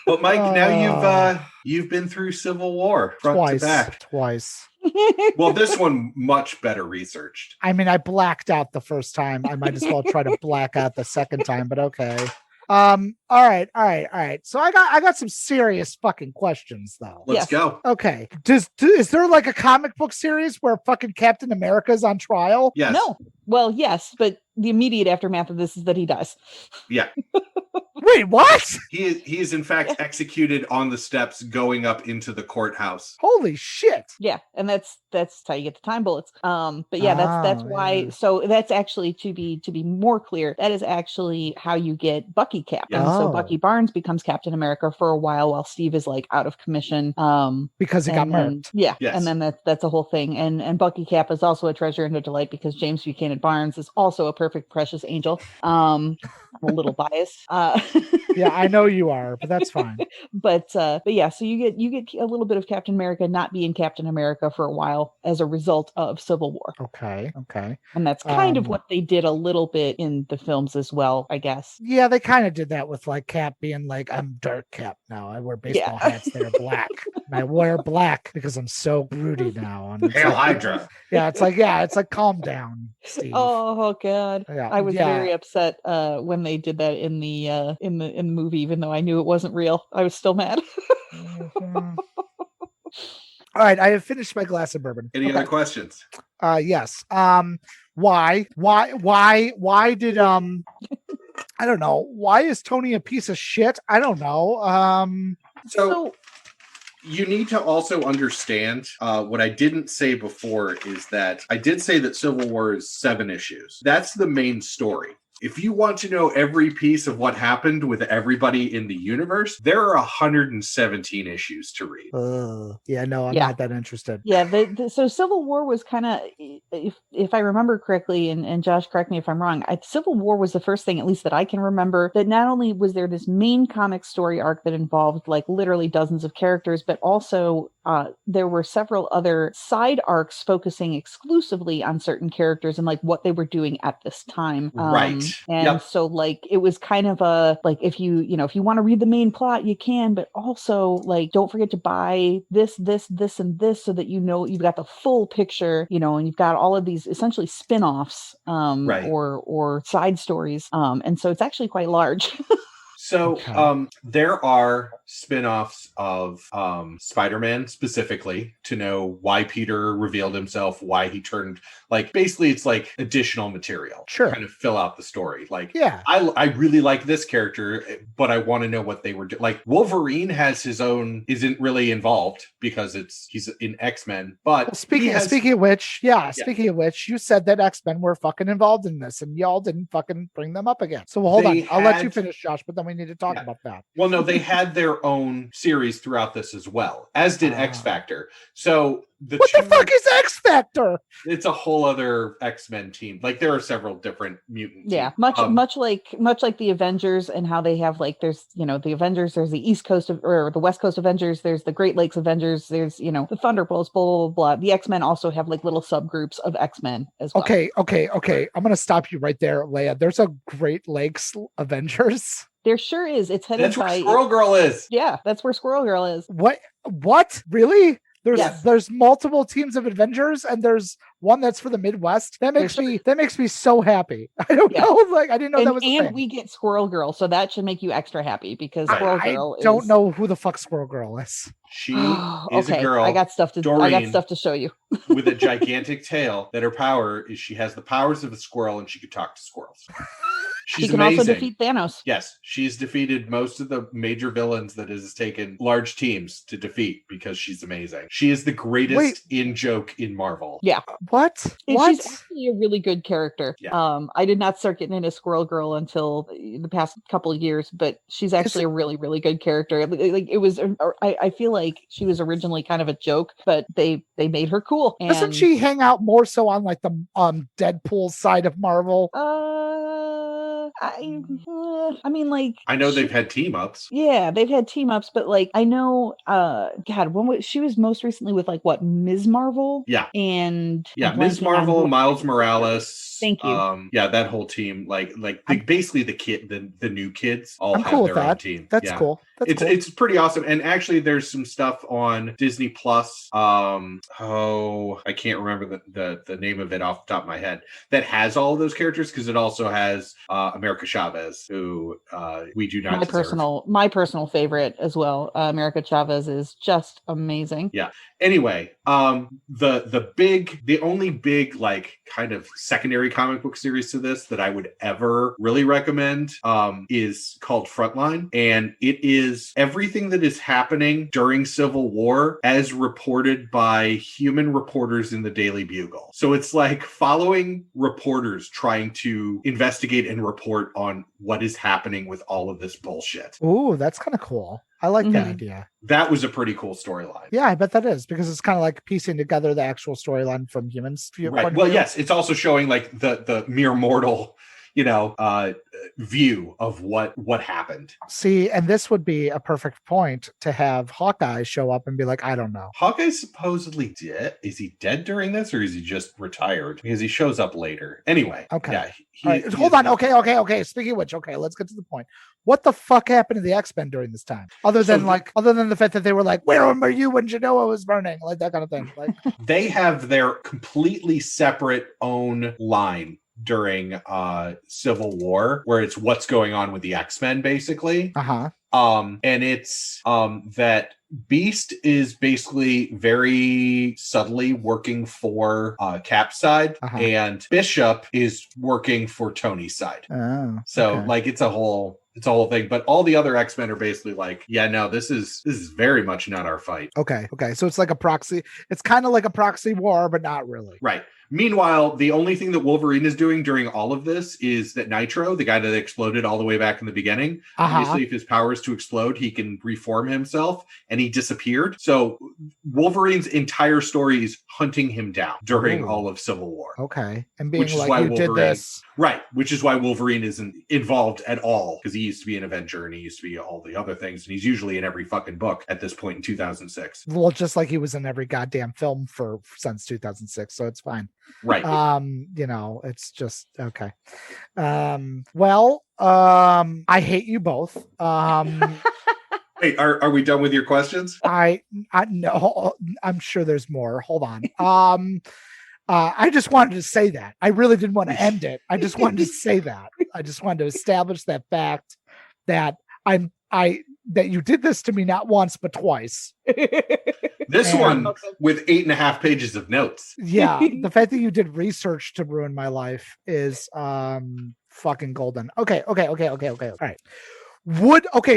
But Mike, now you've been through Civil War front to back. Twice. Well, this one much better researched. I mean, I blacked out the first time. I might as well try to black out the second time, but okay. All right. So I got some serious fucking questions though. Let's Yes. go. Okay. Is there like a comic book series where fucking Captain America's on trial? Yes. No. Well, yes, but the immediate aftermath of this is that he dies. Yeah. Wait, what? He is in fact executed on the steps going up into the courthouse. Holy shit. Yeah, and that's how you get the time bullets. But yeah, that's why. Yeah. So that's actually, to be more clear, that is actually how you get Bucky Cap. Yeah. And so Oh. Bucky Barnes becomes Captain America for a while Steve is like out of commission. Because he got And then- murked. Yeah, Yes. and then that's a whole thing. And Bucky Cap is also a treasure and a delight because James Buchanan Barnes is also a perfect precious angel. I'm a little biased. Yeah, I know you are, but that's fine. But yeah, so you get a little bit of Captain America not being Captain America for a while as a result of Civil War. Okay. And that's kind of Um, what they did a little bit in the films as well, I guess. Yeah, they kind of did that with like Cap being like, I'm Dark Cap now. I wear baseball Yeah. hats that are black. And I wear black because I'm so broody now. And it's Hail like, Hydra. it's like calm down, Steve. Oh god. Yeah, I was yeah. very upset when they did that in the movie, even though I knew it wasn't real. I was still mad. Mhm. All right, I have finished my glass of bourbon. Any other questions? Yes. Why did I don't know. Why is Tony a piece of shit? I don't know. So you need to also understand what I didn't say before is that I did say that Civil War is 7 issues. That's the main story. If you want to know every piece of what happened with everybody in the universe, there are 117 issues to read. Yeah, no, I'm Yeah. not that interested. Yeah, so Civil War was kind of, if I remember correctly, and Josh, correct me if I'm wrong, Civil War was the first thing, at least that I can remember, that not only was there this main comic story arc that involved like literally dozens of characters, but also there were several other side arcs focusing exclusively on certain characters and like what they were doing at this time. Right. And Yep. so like it was kind of a like if you want to read the main plot, you can, but also like don't forget to buy this, and this so that you've got the full picture, and you've got all of these essentially spin-offs Right. or side stories. And so it's actually quite large. So Okay. there are spin-offs of Spider-Man specifically to know why Peter revealed himself, why he turned, like basically it's like additional material. Sure. Kind of fill out the story. Like Yeah. I really like this character, but I want to know what they were doing. Like Wolverine has his own, isn't really involved because he's in X-Men, but Well, speaking he has- of which, speaking of which, you said that X-Men were fucking involved in this and y'all didn't fucking bring them up again. So hold They on. I'll let you had- finish, Josh, but then we need to talk Yeah. about that. Well, no, they had their own series throughout this as well, as did X Ah. Factor. So What the fuck is X Factor? It's a whole other X-Men team. Like there are several different mutant Yeah, teams. much like the Avengers and how they have like there's the Avengers, there's the East Coast or the West Coast Avengers, there's the Great Lakes Avengers, there's the Thunderbolts, blah blah blah blah. The X-Men also have like little subgroups of X-Men as well. Okay. I'm gonna stop you right there, Leia. There's a Great Lakes Avengers. There sure is. It's headed That's where by Squirrel Girl is. Yeah, that's where Squirrel Girl is. What? Really? Yes. There's multiple teams of Avengers, and there's one that's for the Midwest. That makes me so happy. I don't Yeah. know. Like I didn't know that was a And thing. we get Squirrel Girl, so that should make you extra happy because Squirrel I Girl don't is... know who the fuck Squirrel Girl is. She is okay, a girl I got stuff to Doreen. show you. with a gigantic tail that her power is she has the powers of a squirrel and she could talk to squirrels. She's She can amazing. also defeat Thanos. Yes, she's defeated most of the major villains that it has taken large teams to defeat because she's amazing. She is the greatest in-joke in Marvel. Yeah. What? And What? she's actually a really good character. Yeah. I did not start getting into Squirrel Girl until the past couple of years, but she's actually a really, really good character. Like it was, I feel like she was originally kind of a joke, but they made her cool. And, Doesn't she hang out more so on like the Deadpool side of Marvel? I mean, like, I know they've had team ups. yeah, they've had team ups, but like I know, God, she was most recently with like what, Ms. Marvel? Yeah. And Yeah, I'm Ms. blanking on Marvel, who- Miles Morales. Thank you. Yeah, that whole team, basically the new kids all I'm have cool with their own that. team. That's Yeah. cool. That's cool. It's pretty awesome. And actually there's some stuff on Disney Plus. I can't remember the name of it off the top of my head, that has all of those characters, because it also has America Chavez, who we do not deserve. My personal favorite as well. America Chavez is just amazing. Yeah. Anyway, the only big like kind of secondary comic book series to this that I would ever really recommend is called Frontline, and it is everything that is happening during Civil War as reported by human reporters in the Daily Bugle. So it's like following reporters trying to investigate and report on what is happening with all of this bullshit. Ooh, that's kind of cool. I like that idea. That was a pretty cool storyline. Yeah, I bet that is, because it's kind of like piecing together the actual storyline from humans. Right. Well, yes, it's also showing like the mere mortal, view of what happened. See, and this would be a perfect point to have Hawkeye show up and be like, I don't know. Hawkeye supposedly dead. Is he dead during this, or is he just retired? Because he shows up later. Anyway. Okay. Yeah. All right, hold on. Okay. Speaking of which, let's get to the point. What the fuck happened to the X-Men during this time? Other than the fact that they were like, where were you when Genoa was burning? Like that kind of thing. Like they have their completely separate own line during Civil War, where it's what's going on with the X-Men, basically. And it's that Beast is basically very subtly working for Cap's side, and Bishop is working for Tony's side. It's a whole thing, but all the other X-Men are basically like, yeah, no, this is very much not our fight. Okay. So it's like a proxy. It's kind of like a proxy war, but not really. Right. Meanwhile, the only thing that Wolverine is doing during all of this is that Nitro, the guy that exploded all the way back in the beginning, obviously if his power is to explode, he can reform himself, and he disappeared. So Wolverine's entire story is hunting him down during all of Civil War. Okay. And being like, you did this. Right. Which is why Wolverine isn't involved at all, because he used to be an Avenger and he used to be all the other things. And he's usually in every fucking book at this point in 2006. Well, just like he was in every goddamn film since 2006. So it's fine. Right. It's just okay. I hate you both. Wait, are we done with your questions? I no, I'm sure there's more. Hold on. I just wanted to say that. I really didn't want to end it. I just wanted to say that. I just wanted to establish that fact that that you did this to me not once but twice. This one with 8.5 pages of notes. Yeah, the fact that you did research to ruin my life is fucking golden. Okay. All right.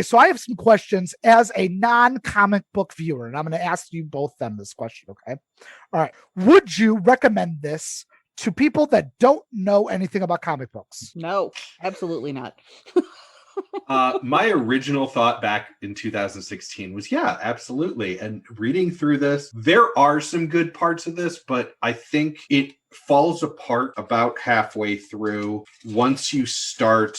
So I have some questions as a non-comic book viewer, and I'm going to ask you both them this question, okay? All right. Would you recommend this to people that don't know anything about comic books? No, absolutely not. My original thought back in 2016 was, yeah, absolutely. And reading through this, there are some good parts of this, but I think it falls apart about halfway through once you start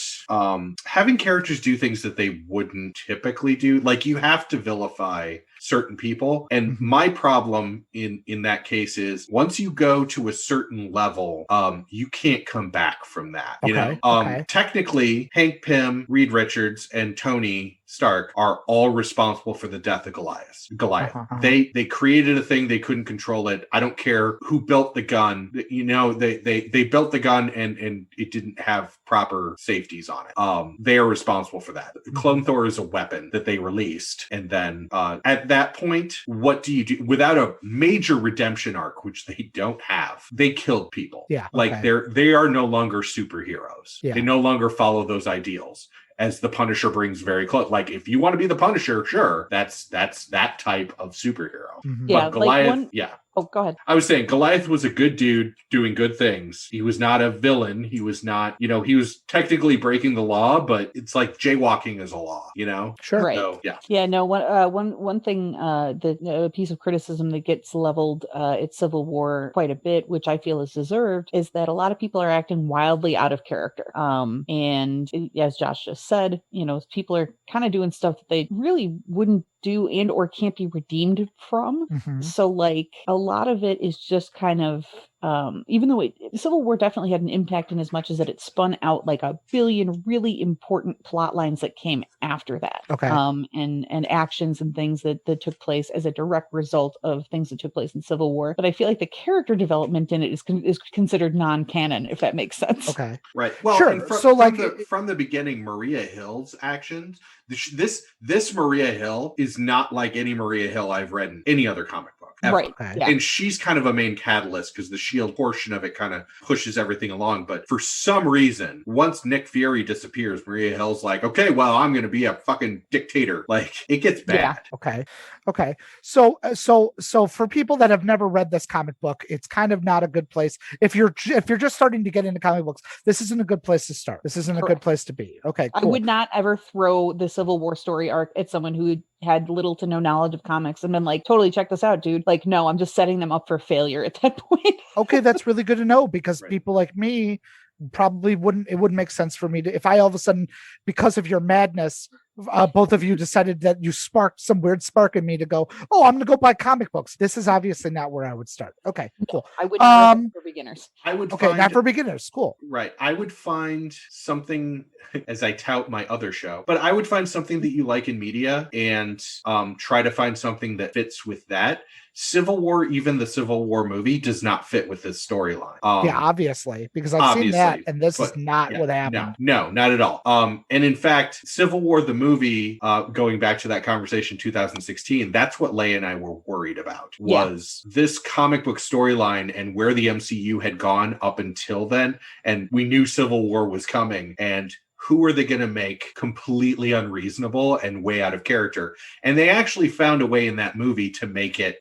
having characters do things that they wouldn't typically do. Like, you have to vilify certain people, and my problem in that case is once you go to a certain level, you can't come back from that. Technically, Hank Pym, Reed Richards, and Tony Stark are all responsible for the death of Goliath. They created a thing, they couldn't control it. I don't care who built the gun. They built the gun and it didn't have proper safeties on it. They are responsible for that. Clone Thor is a weapon that they released, and then at that point, what do you do without a major redemption arc, which they don't have? They killed people. Yeah, they are no longer superheroes. Yeah. They no longer follow those ideals. As the Punisher brings very close. Like, if you want to be the Punisher, sure, that's that type of superhero. Yeah, but Goliath, Oh, go ahead. I was saying Goliath was a good dude doing good things. He was not a villain. He was not, he was technically breaking the law, but it's like jaywalking is a law, Sure. Right. So, yeah. Yeah, no, one thing, the piece of criticism that gets leveled at Civil War quite a bit, which I feel is deserved, is that a lot of people are acting wildly out of character. And as Josh just said, people are kind of doing stuff that they really wouldn't do and or can't be redeemed from. Mhm. So like a lot of it is just kind of even though Civil War definitely had an impact in as much as that it spun out like a billion really important plot lines that came after that. Okay. And actions and things that took place as a direct result of things that took place in Civil War. But I feel like the character development in it is considered non-canon, if that makes sense. Okay. Right. Well, Sure. and So, like, from the beginning, Maria Hill's actions, this Maria Hill is not like any Maria Hill I've read in any other comic book. Ever. Right. Okay. Yeah. And she's kind of a main catalyst because the shield portion of it kind of pushes everything along. But for some reason, once Nick Fury disappears, Maria Hill's like, okay, well, I'm going to be a fucking dictator. Like, it gets bad. Yeah. Okay. So for people that have never read this comic book, it's kind of not a good place. If you're just starting to get into comic books, this isn't a good place to start. This isn't a good place to be. Okay, cool. I would not ever throw the Civil War story arc at someone who had little to no knowledge of comics and been like, totally check this out, dude. Like, no, I'm just setting them up for failure at that point. Okay, that's really good to know because Right. people like me probably wouldn't make sense for me to, if I all of a sudden, because of your madness, both of you decided that you sparked some weird spark in me to go, oh, I'm gonna go buy comic books. This is obviously not where I would start. Okay, cool. I would not for beginners. I would Okay, find, not for beginners. Cool. Right. I would find something, as I tout my other show, but I would find something that you like in media and try to find something that fits with that. Civil War, even the Civil War movie, does not fit with this storyline. Yeah, obviously, because I've seen that, and this is not what happened. No, not at all. And in fact, Civil War, the movie, going back to that conversation 2016, that's what Leia and I were worried about, was this comic book storyline and where the MCU had gone up until then. And we knew Civil War was coming, and who are they going to make completely unreasonable and way out of character? And they actually found a way in that movie to make it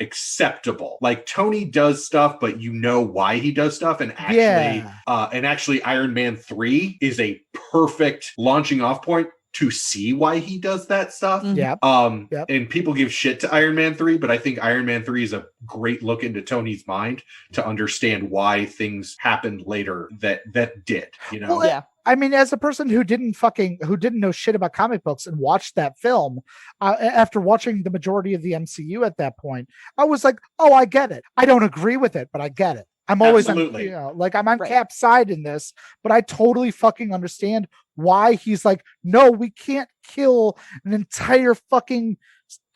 acceptable. Like Tony does stuff, but you know why he does stuff. And actually, Iron Man 3 is a perfect launching off point to see why he does that stuff. Yep. And people give shit to Iron Man 3, but I think Iron Man 3 is a great look into Tony's mind to understand why things happened later that did, Well, yeah. I mean, as a person who didn't know shit about comic books and watched that film, after watching the majority of the MCU at that point, I was like, oh, I get it. I don't agree with it, but I get it. I'm always I'm on Cap's side in this, but I totally fucking understand why he's like, no, we can't kill an entire fucking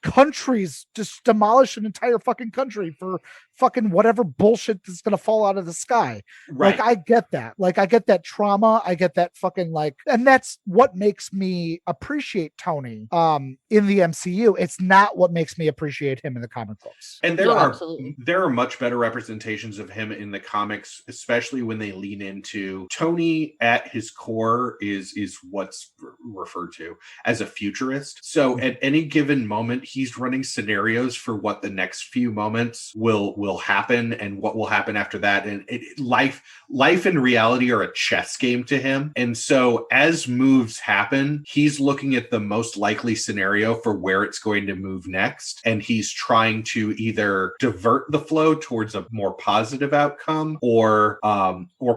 countries, just demolish an entire fucking country for fucking whatever bullshit that's gonna fall out of the sky. Right. Like, I get that. Like, I get that trauma. I get that fucking and that's what makes me appreciate Tony in the MCU. It's not what makes me appreciate him in the comic books. And there are much better representations of him in the comics, especially when they lean into Tony at his core is what's referred to as a futurist. So at any given moment, he's running scenarios for what the next few moments will happen and what will happen after that. And life and reality are a chess game to him. And so as moves happen, he's looking at the most likely scenario for where it's going to move next. And he's trying to either divert the flow towards a more positive outcome or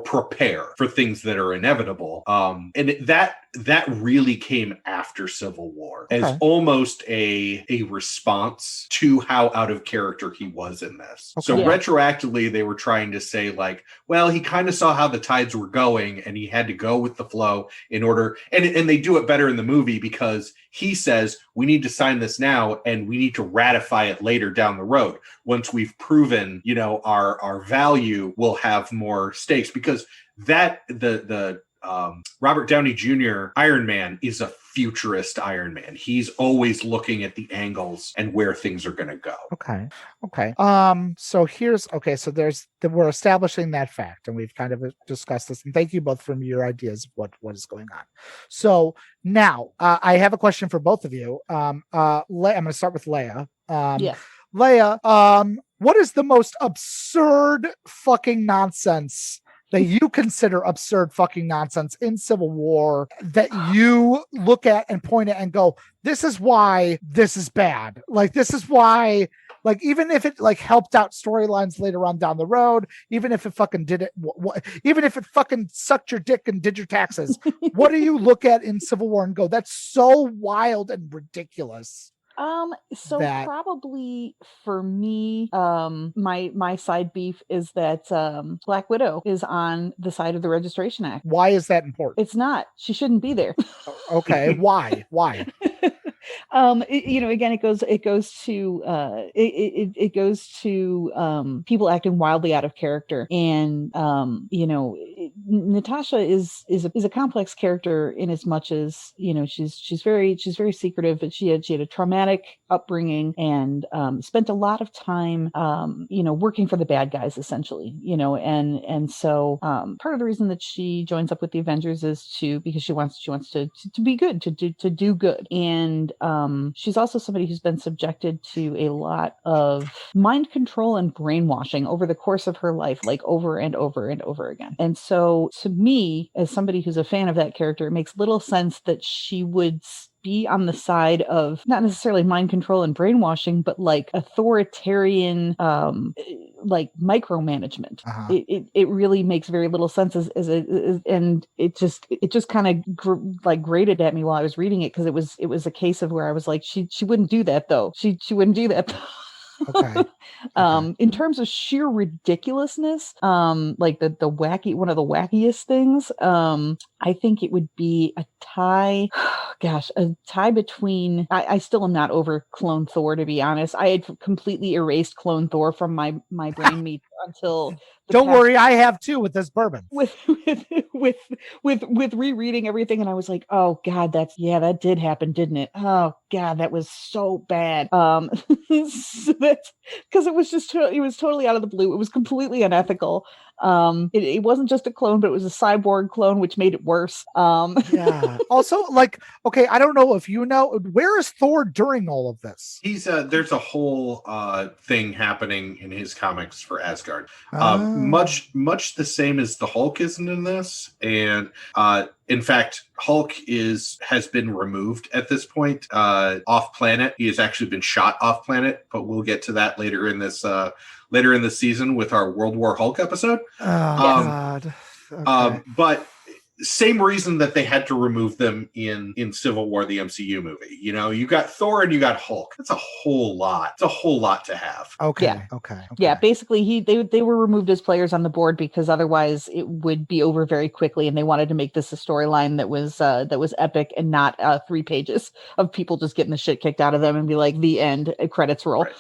prepare for things that are inevitable. And that really came after Civil War as almost a response to how out of character he was in this. Okay. So retroactively, they were trying to say like, well, he kind of saw how the tides were going and he had to go with the flow in order. And they do it better in the movie because he says, we need to sign this now and we need to ratify it later down the road. Once we've proven, our value, will have more stakes because the Robert Downey Jr. Iron Man is a futurist Iron Man. He's always looking at the angles and where things are going to go. Okay. So we're establishing that fact, and we've kind of discussed this. And thank you both for your ideas of what is going on. So now I have a question for both of you. I'm going to start with Leia. Leia, what is the most absurd fucking nonsense that you consider absurd fucking nonsense in Civil War that you look at and point at and go, this is why this is bad. Like, this is why, like, even if it like helped out storylines later on down the road, even if it fucking did it, even if it fucking sucked your dick and did your taxes, what do you look at in Civil War and go, that's so wild and ridiculous? So that- probably for me, my side beef is that Black Widow is on the side of the Registration Act. Why is that important? It's not. She shouldn't be there. Okay, why? Again, it goes to people acting wildly out of character, and Natasha is a complex character in as much as she's very secretive, but she had a traumatic upbringing and spent a lot of time working for the bad guys essentially, and so part of the reason that she joins up with the Avengers is because she wants to be good, to do good, and she's also somebody who's been subjected to a lot of mind control and brainwashing over the course of her life, like over and over and over again. And so to me, as somebody who's a fan of that character, it makes little sense that she would be on the side of not necessarily mind control and brainwashing, but like authoritarian, like micromanagement. Uh-huh. It really makes very little sense and it just kind of grated at me while I was reading it, because it was a case of where I was like, she wouldn't do that though. She wouldn't do that. Okay. In terms of sheer ridiculousness, like one of the wackiest things, I think it would be a tie. A tie between. I still am not over Clone Thor, to be honest. I had completely erased Clone Thor from my brain meat until. Don't worry, I have too with this bourbon. With rereading everything, and I was like, oh God, that did happen, didn't it? Oh God, that was so bad. Because it was totally out of the blue. It was completely unethical. It wasn't just a clone, but it was a cyborg clone, which made it worse. Yeah. Also, like, okay, I don't know if you know, where is Thor during all of this? He's there's a whole thing happening in his comics for Asgard. Much the same as the Hulk isn't in this, and in fact, Hulk has been removed at this point off planet. He has actually been shot off planet, but we'll get to that later in this season with our World War Hulk episode. Oh God. Okay. But same reason that they had to remove them in Civil War, the MCU movie. You got Thor and you got Hulk. That's a whole lot. It's a whole lot to have. Okay. Yeah. Okay. Yeah. Basically, they were removed as players on the board because otherwise it would be over very quickly, and they wanted to make this a storyline that was epic and not 3 pages of people just getting the shit kicked out of them and be like, the end, credits roll. Right.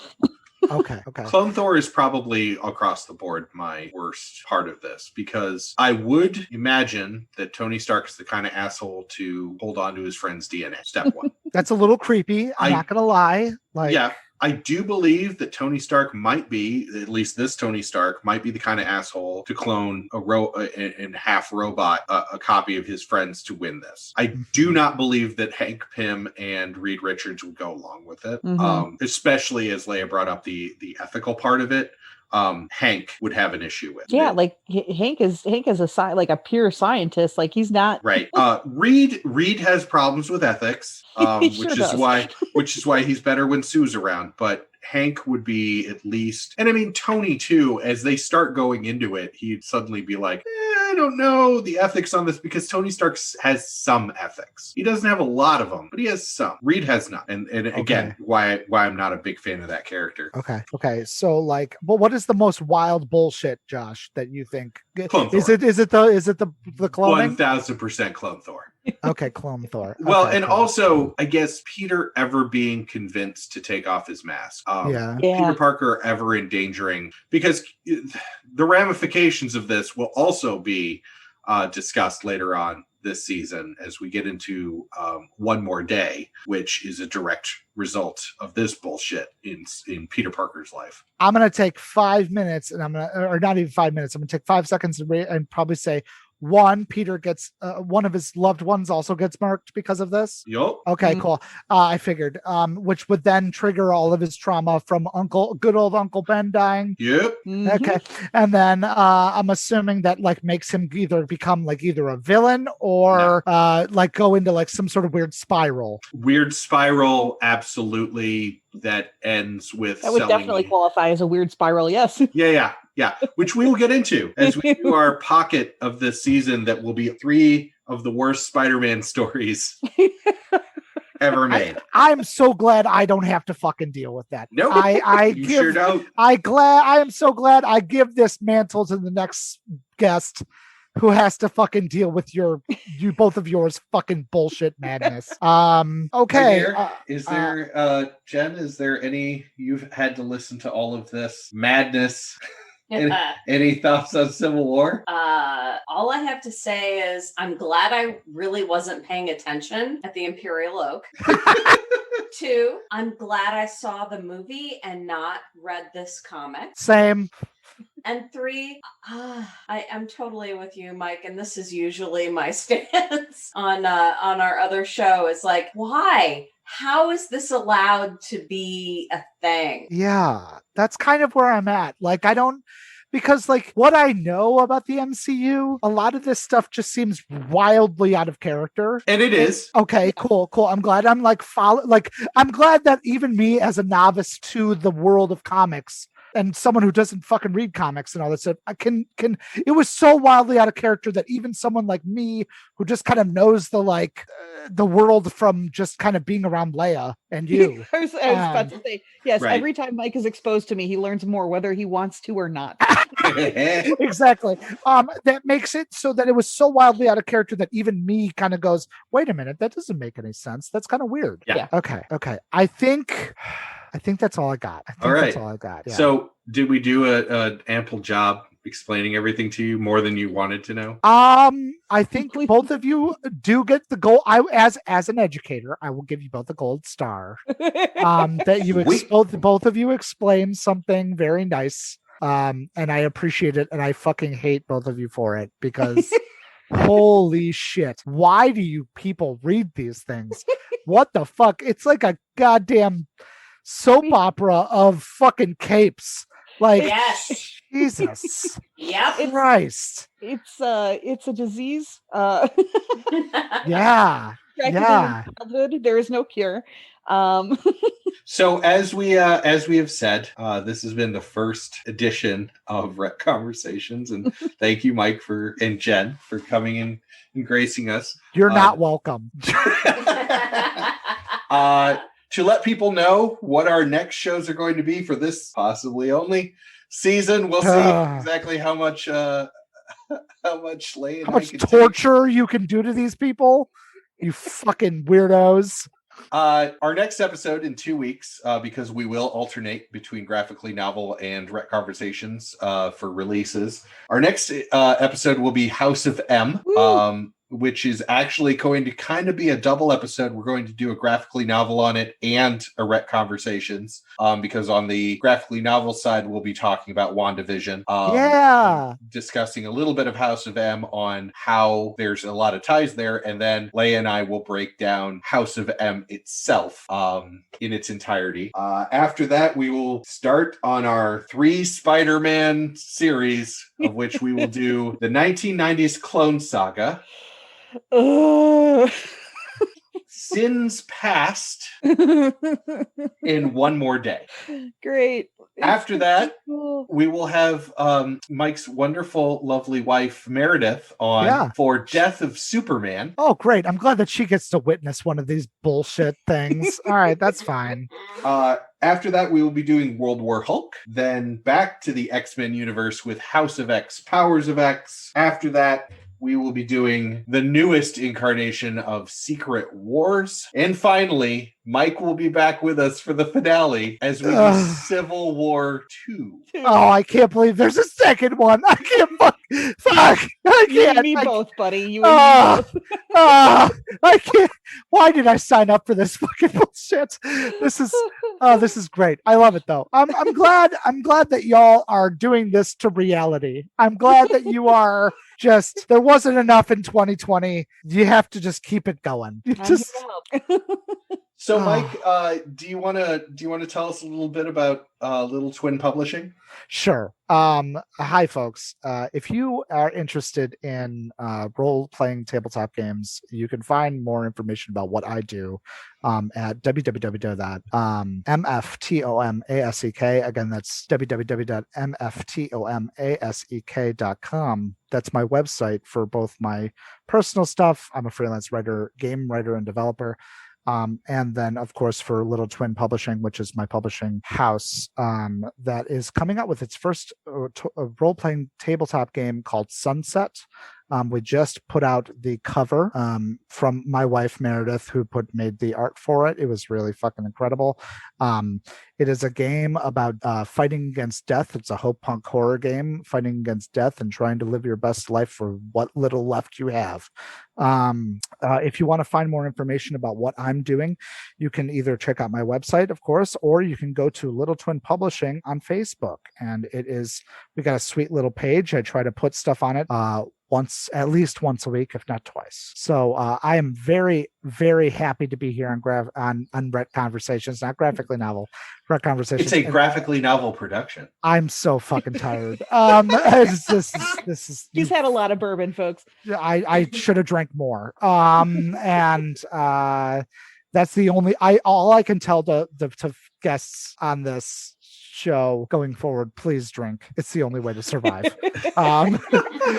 Okay. Clone Thor is probably across the board my worst part of this, because I would imagine that Tony Stark is the kind of asshole to hold on to his friend's DNA. Step 1. That's a little creepy. I'm not gonna lie. Yeah. I do believe that Tony Stark might be, at least this Tony Stark, might be the kind of asshole to clone and half robot a copy of his friends to win this. I do not believe that Hank Pym and Reed Richards would go along with it, especially as Leia brought up the ethical part of it. Hank would have an issue with. Yeah, like Hank is a pure scientist. Like, he's not right. Reed has problems with ethics, which is why he's better when Sue's around. But Hank would be at least, and I mean Tony too. As they start going into it, he'd suddenly be like, I don't know the ethics on this, because Tony Stark has some ethics. He doesn't have a lot of them, but he has some. Reed has none. And again, why I'm not a big fan of that character. Okay. So like, but what is the most wild bullshit, Josh, that you think? Clone Thor. Is it the cloning? 1000% Clone Thor. Okay, Clone Thor. Well, okay, and cool. also, I guess Peter ever being convinced to take off his mask. Peter Parker ever endangering, because the ramifications of this will also be discussed later on this season as we get into One More Day, which is a direct result of this bullshit in Peter Parker's life. I'm going to take 5 minutes, and or not even 5 minutes. I'm going to take 5 seconds and probably say, one, Peter gets one of his loved ones also gets marked because of this. Yup. Okay, cool. I figured, which would then trigger all of his trauma from good old Uncle Ben dying. Yep. Okay, and then I'm assuming that like makes him either become like either a villain or like go into like some sort of weird spiral. Weird spiral, absolutely. That ends with That would definitely qualify as a weird spiral. Yes. Yeah. Which we will get into as we do our pocket of this season. That will be 3 of the worst Spider-Man stories ever made. I'm so glad I don't have to fucking deal with that. No, you sure don't. I am so glad I give this mantle to the next guest who has to fucking deal with you both of yours fucking bullshit madness. Okay. Is there Jen, is there any, you've had to listen to all of this madness? Any thoughts on Civil War? All I have to say is I'm glad I really wasn't paying attention at the Imperial Oak. 2, I'm glad I saw the movie and not read this comic. Same. And 3, I'm totally with you, Mike. And this is usually my stance on our other show. Is like, why? How is this allowed to be a thing? Yeah, that's kind of where I'm at. Like, because like what I know about the MCU, a lot of this stuff just seems wildly out of character. And it is. Okay, cool. I'm glad I'm like I'm glad that even me as a novice to the world of comics and someone who doesn't fucking read comics and all that stuff, I can it was so wildly out of character that even someone like me who just kind of knows the world from just kind of being around Leia and you. I was about to say, yes, right. Every time Mike is exposed to me, he learns more whether he wants to or not. Exactly. That makes it so that it was so wildly out of character that even me kind of goes, wait a minute, that doesn't make any sense. That's kind of weird. Yeah. Okay. I think that's all I got. That's all I got. Yeah. So did we do an ample job explaining everything to you more than you wanted to know? I think both of you do get the gold. As an educator, I will give you both a gold star. That you both of you explained something very nice. And I appreciate it, and I fucking hate both of you for it because holy shit. Why do you people read these things? What the fuck? It's like a goddamn soap opera of fucking capes. Like, yes. Jesus. Yep. Christ. It's a disease. Yeah. Childhood. There is no cure. So as we have said, this has been the first edition of Rec Conversations, and thank you, Mike and Jen for coming in and gracing us. You're not welcome. To let people know what our next shows are going to be for this possibly only season, we'll see exactly how much Leia and how much torture you can do to these people, you fucking weirdos. Our next episode in 2 weeks, because we will alternate between Graphically Novel and Rec Conversations for releases. Our next episode will be House of M. Which is actually going to kind of be a double episode. We're going to do a Graphically Novel on it and a Rec Conversations, because on the Graphically Novel side, we'll be talking about WandaVision. Discussing a little bit of House of M on how there's a lot of ties there. And then Leia and I will break down House of M itself in its entirety. After that, we will start on our 3 Spider-Man series, of which we will do the 1990s Clone Saga. Sins Past in One More Day. Great. After that, we will have Mike's wonderful, lovely wife, Meredith, on for Death of Superman. Oh, great. I'm glad that she gets to witness one of these bullshit things. All right, that's fine. After that, we will be doing World War Hulk, then back to the X-Men universe with House of X, Powers of X. After that, we will be doing the newest incarnation of Secret Wars. And finally, Mike will be back with us for the finale as we do Civil War 2. Oh, I can't believe there's a second one. I can't fuck. Fuck! I You and can't. me I, both, buddy. You and me both. I can't. Why did I sign up for this fucking bullshit? This is great. I love it though. I'm glad. I'm glad that y'all are doing this to reality. I'm glad that you are just. There wasn't enough in 2020. You have to just keep it going. You I'm just. here to help. So, Mike, do you want to tell us a little bit about Little Twin Publishing? Sure. Hi, folks. If you are interested in role-playing tabletop games, you can find more information about what I do at www.mftomasek. Again, that's www.mftomasek.com. That's my website for both my personal stuff. I'm a freelance writer, game writer, and developer. And then, of course, for Little Twin Publishing, which is my publishing house, that is coming out with its first role-playing tabletop game called Sunset. We just put out the cover from my wife, Meredith, who made the art for it. It was really fucking incredible. It is a game about fighting against death. It's a hope punk horror game, fighting against death and trying to live your best life for what little left you have. If you want to find more information about what I'm doing, you can either check out my website, of course, or you can go to Little Twin Publishing on Facebook. And we got a sweet little page. I try to put stuff on it at least once a week, if not twice. So I am very, very happy to be here on Brett Conversations, not graphically novel, Brett Conversations. It's a graphically novel production. I'm so fucking tired. This is. He's had a lot of bourbon, folks. I should have drank more. And that's the only. All I can tell the guests on this show going forward, please drink. It's the only way to survive.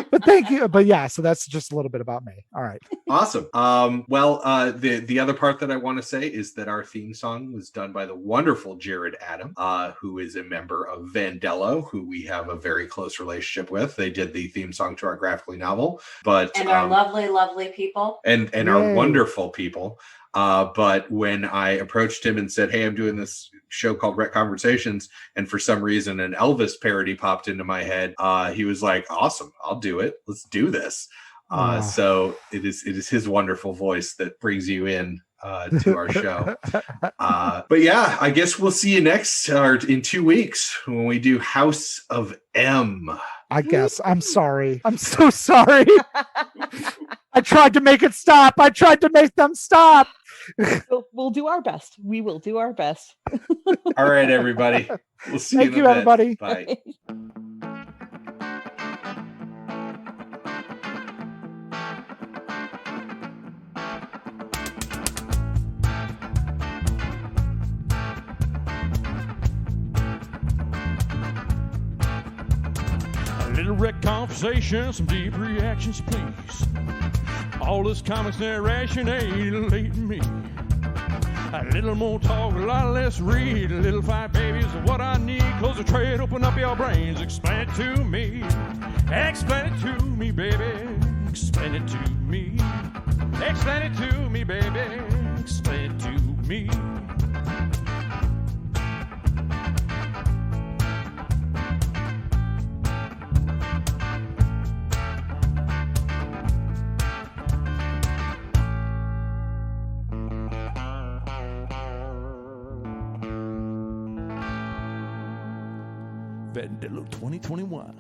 But thank you. But yeah, so that's just a little bit about me. All right. Awesome. Well, the other part that I want to say is that our theme song was done by the wonderful Jared Adam, who is a member of Vandello, who we have a very close relationship with. They did the theme song to our graphically novel, and our lovely, lovely people, and our wonderful people. But when I approached him and said, "Hey, I'm doing this show called Rhett Conversations," and for some reason an Elvis parody popped into my head, he was like, "Awesome, I'll do it. Let's do this." So it is his wonderful voice that brings you in to our show. But yeah, I guess we'll see you in 2 weeks when we do House of M. I guess. I'm sorry. I'm so sorry. I tried to make it stop. I tried to make them stop. We'll do our best. We will do our best. All right, everybody. We'll see Thank you you, in a bit. everybody. Bye. A little wreck conversation, some deep reactions, please. All this comics narration alienating me. A little more talk, a lot less read. A little fight, baby, is what I need. Close the trade, open up your brains. Explain it to me. Explain it to me, baby. Explain it to me. Explain it to me, baby. Explain it to me. Vandello 2021.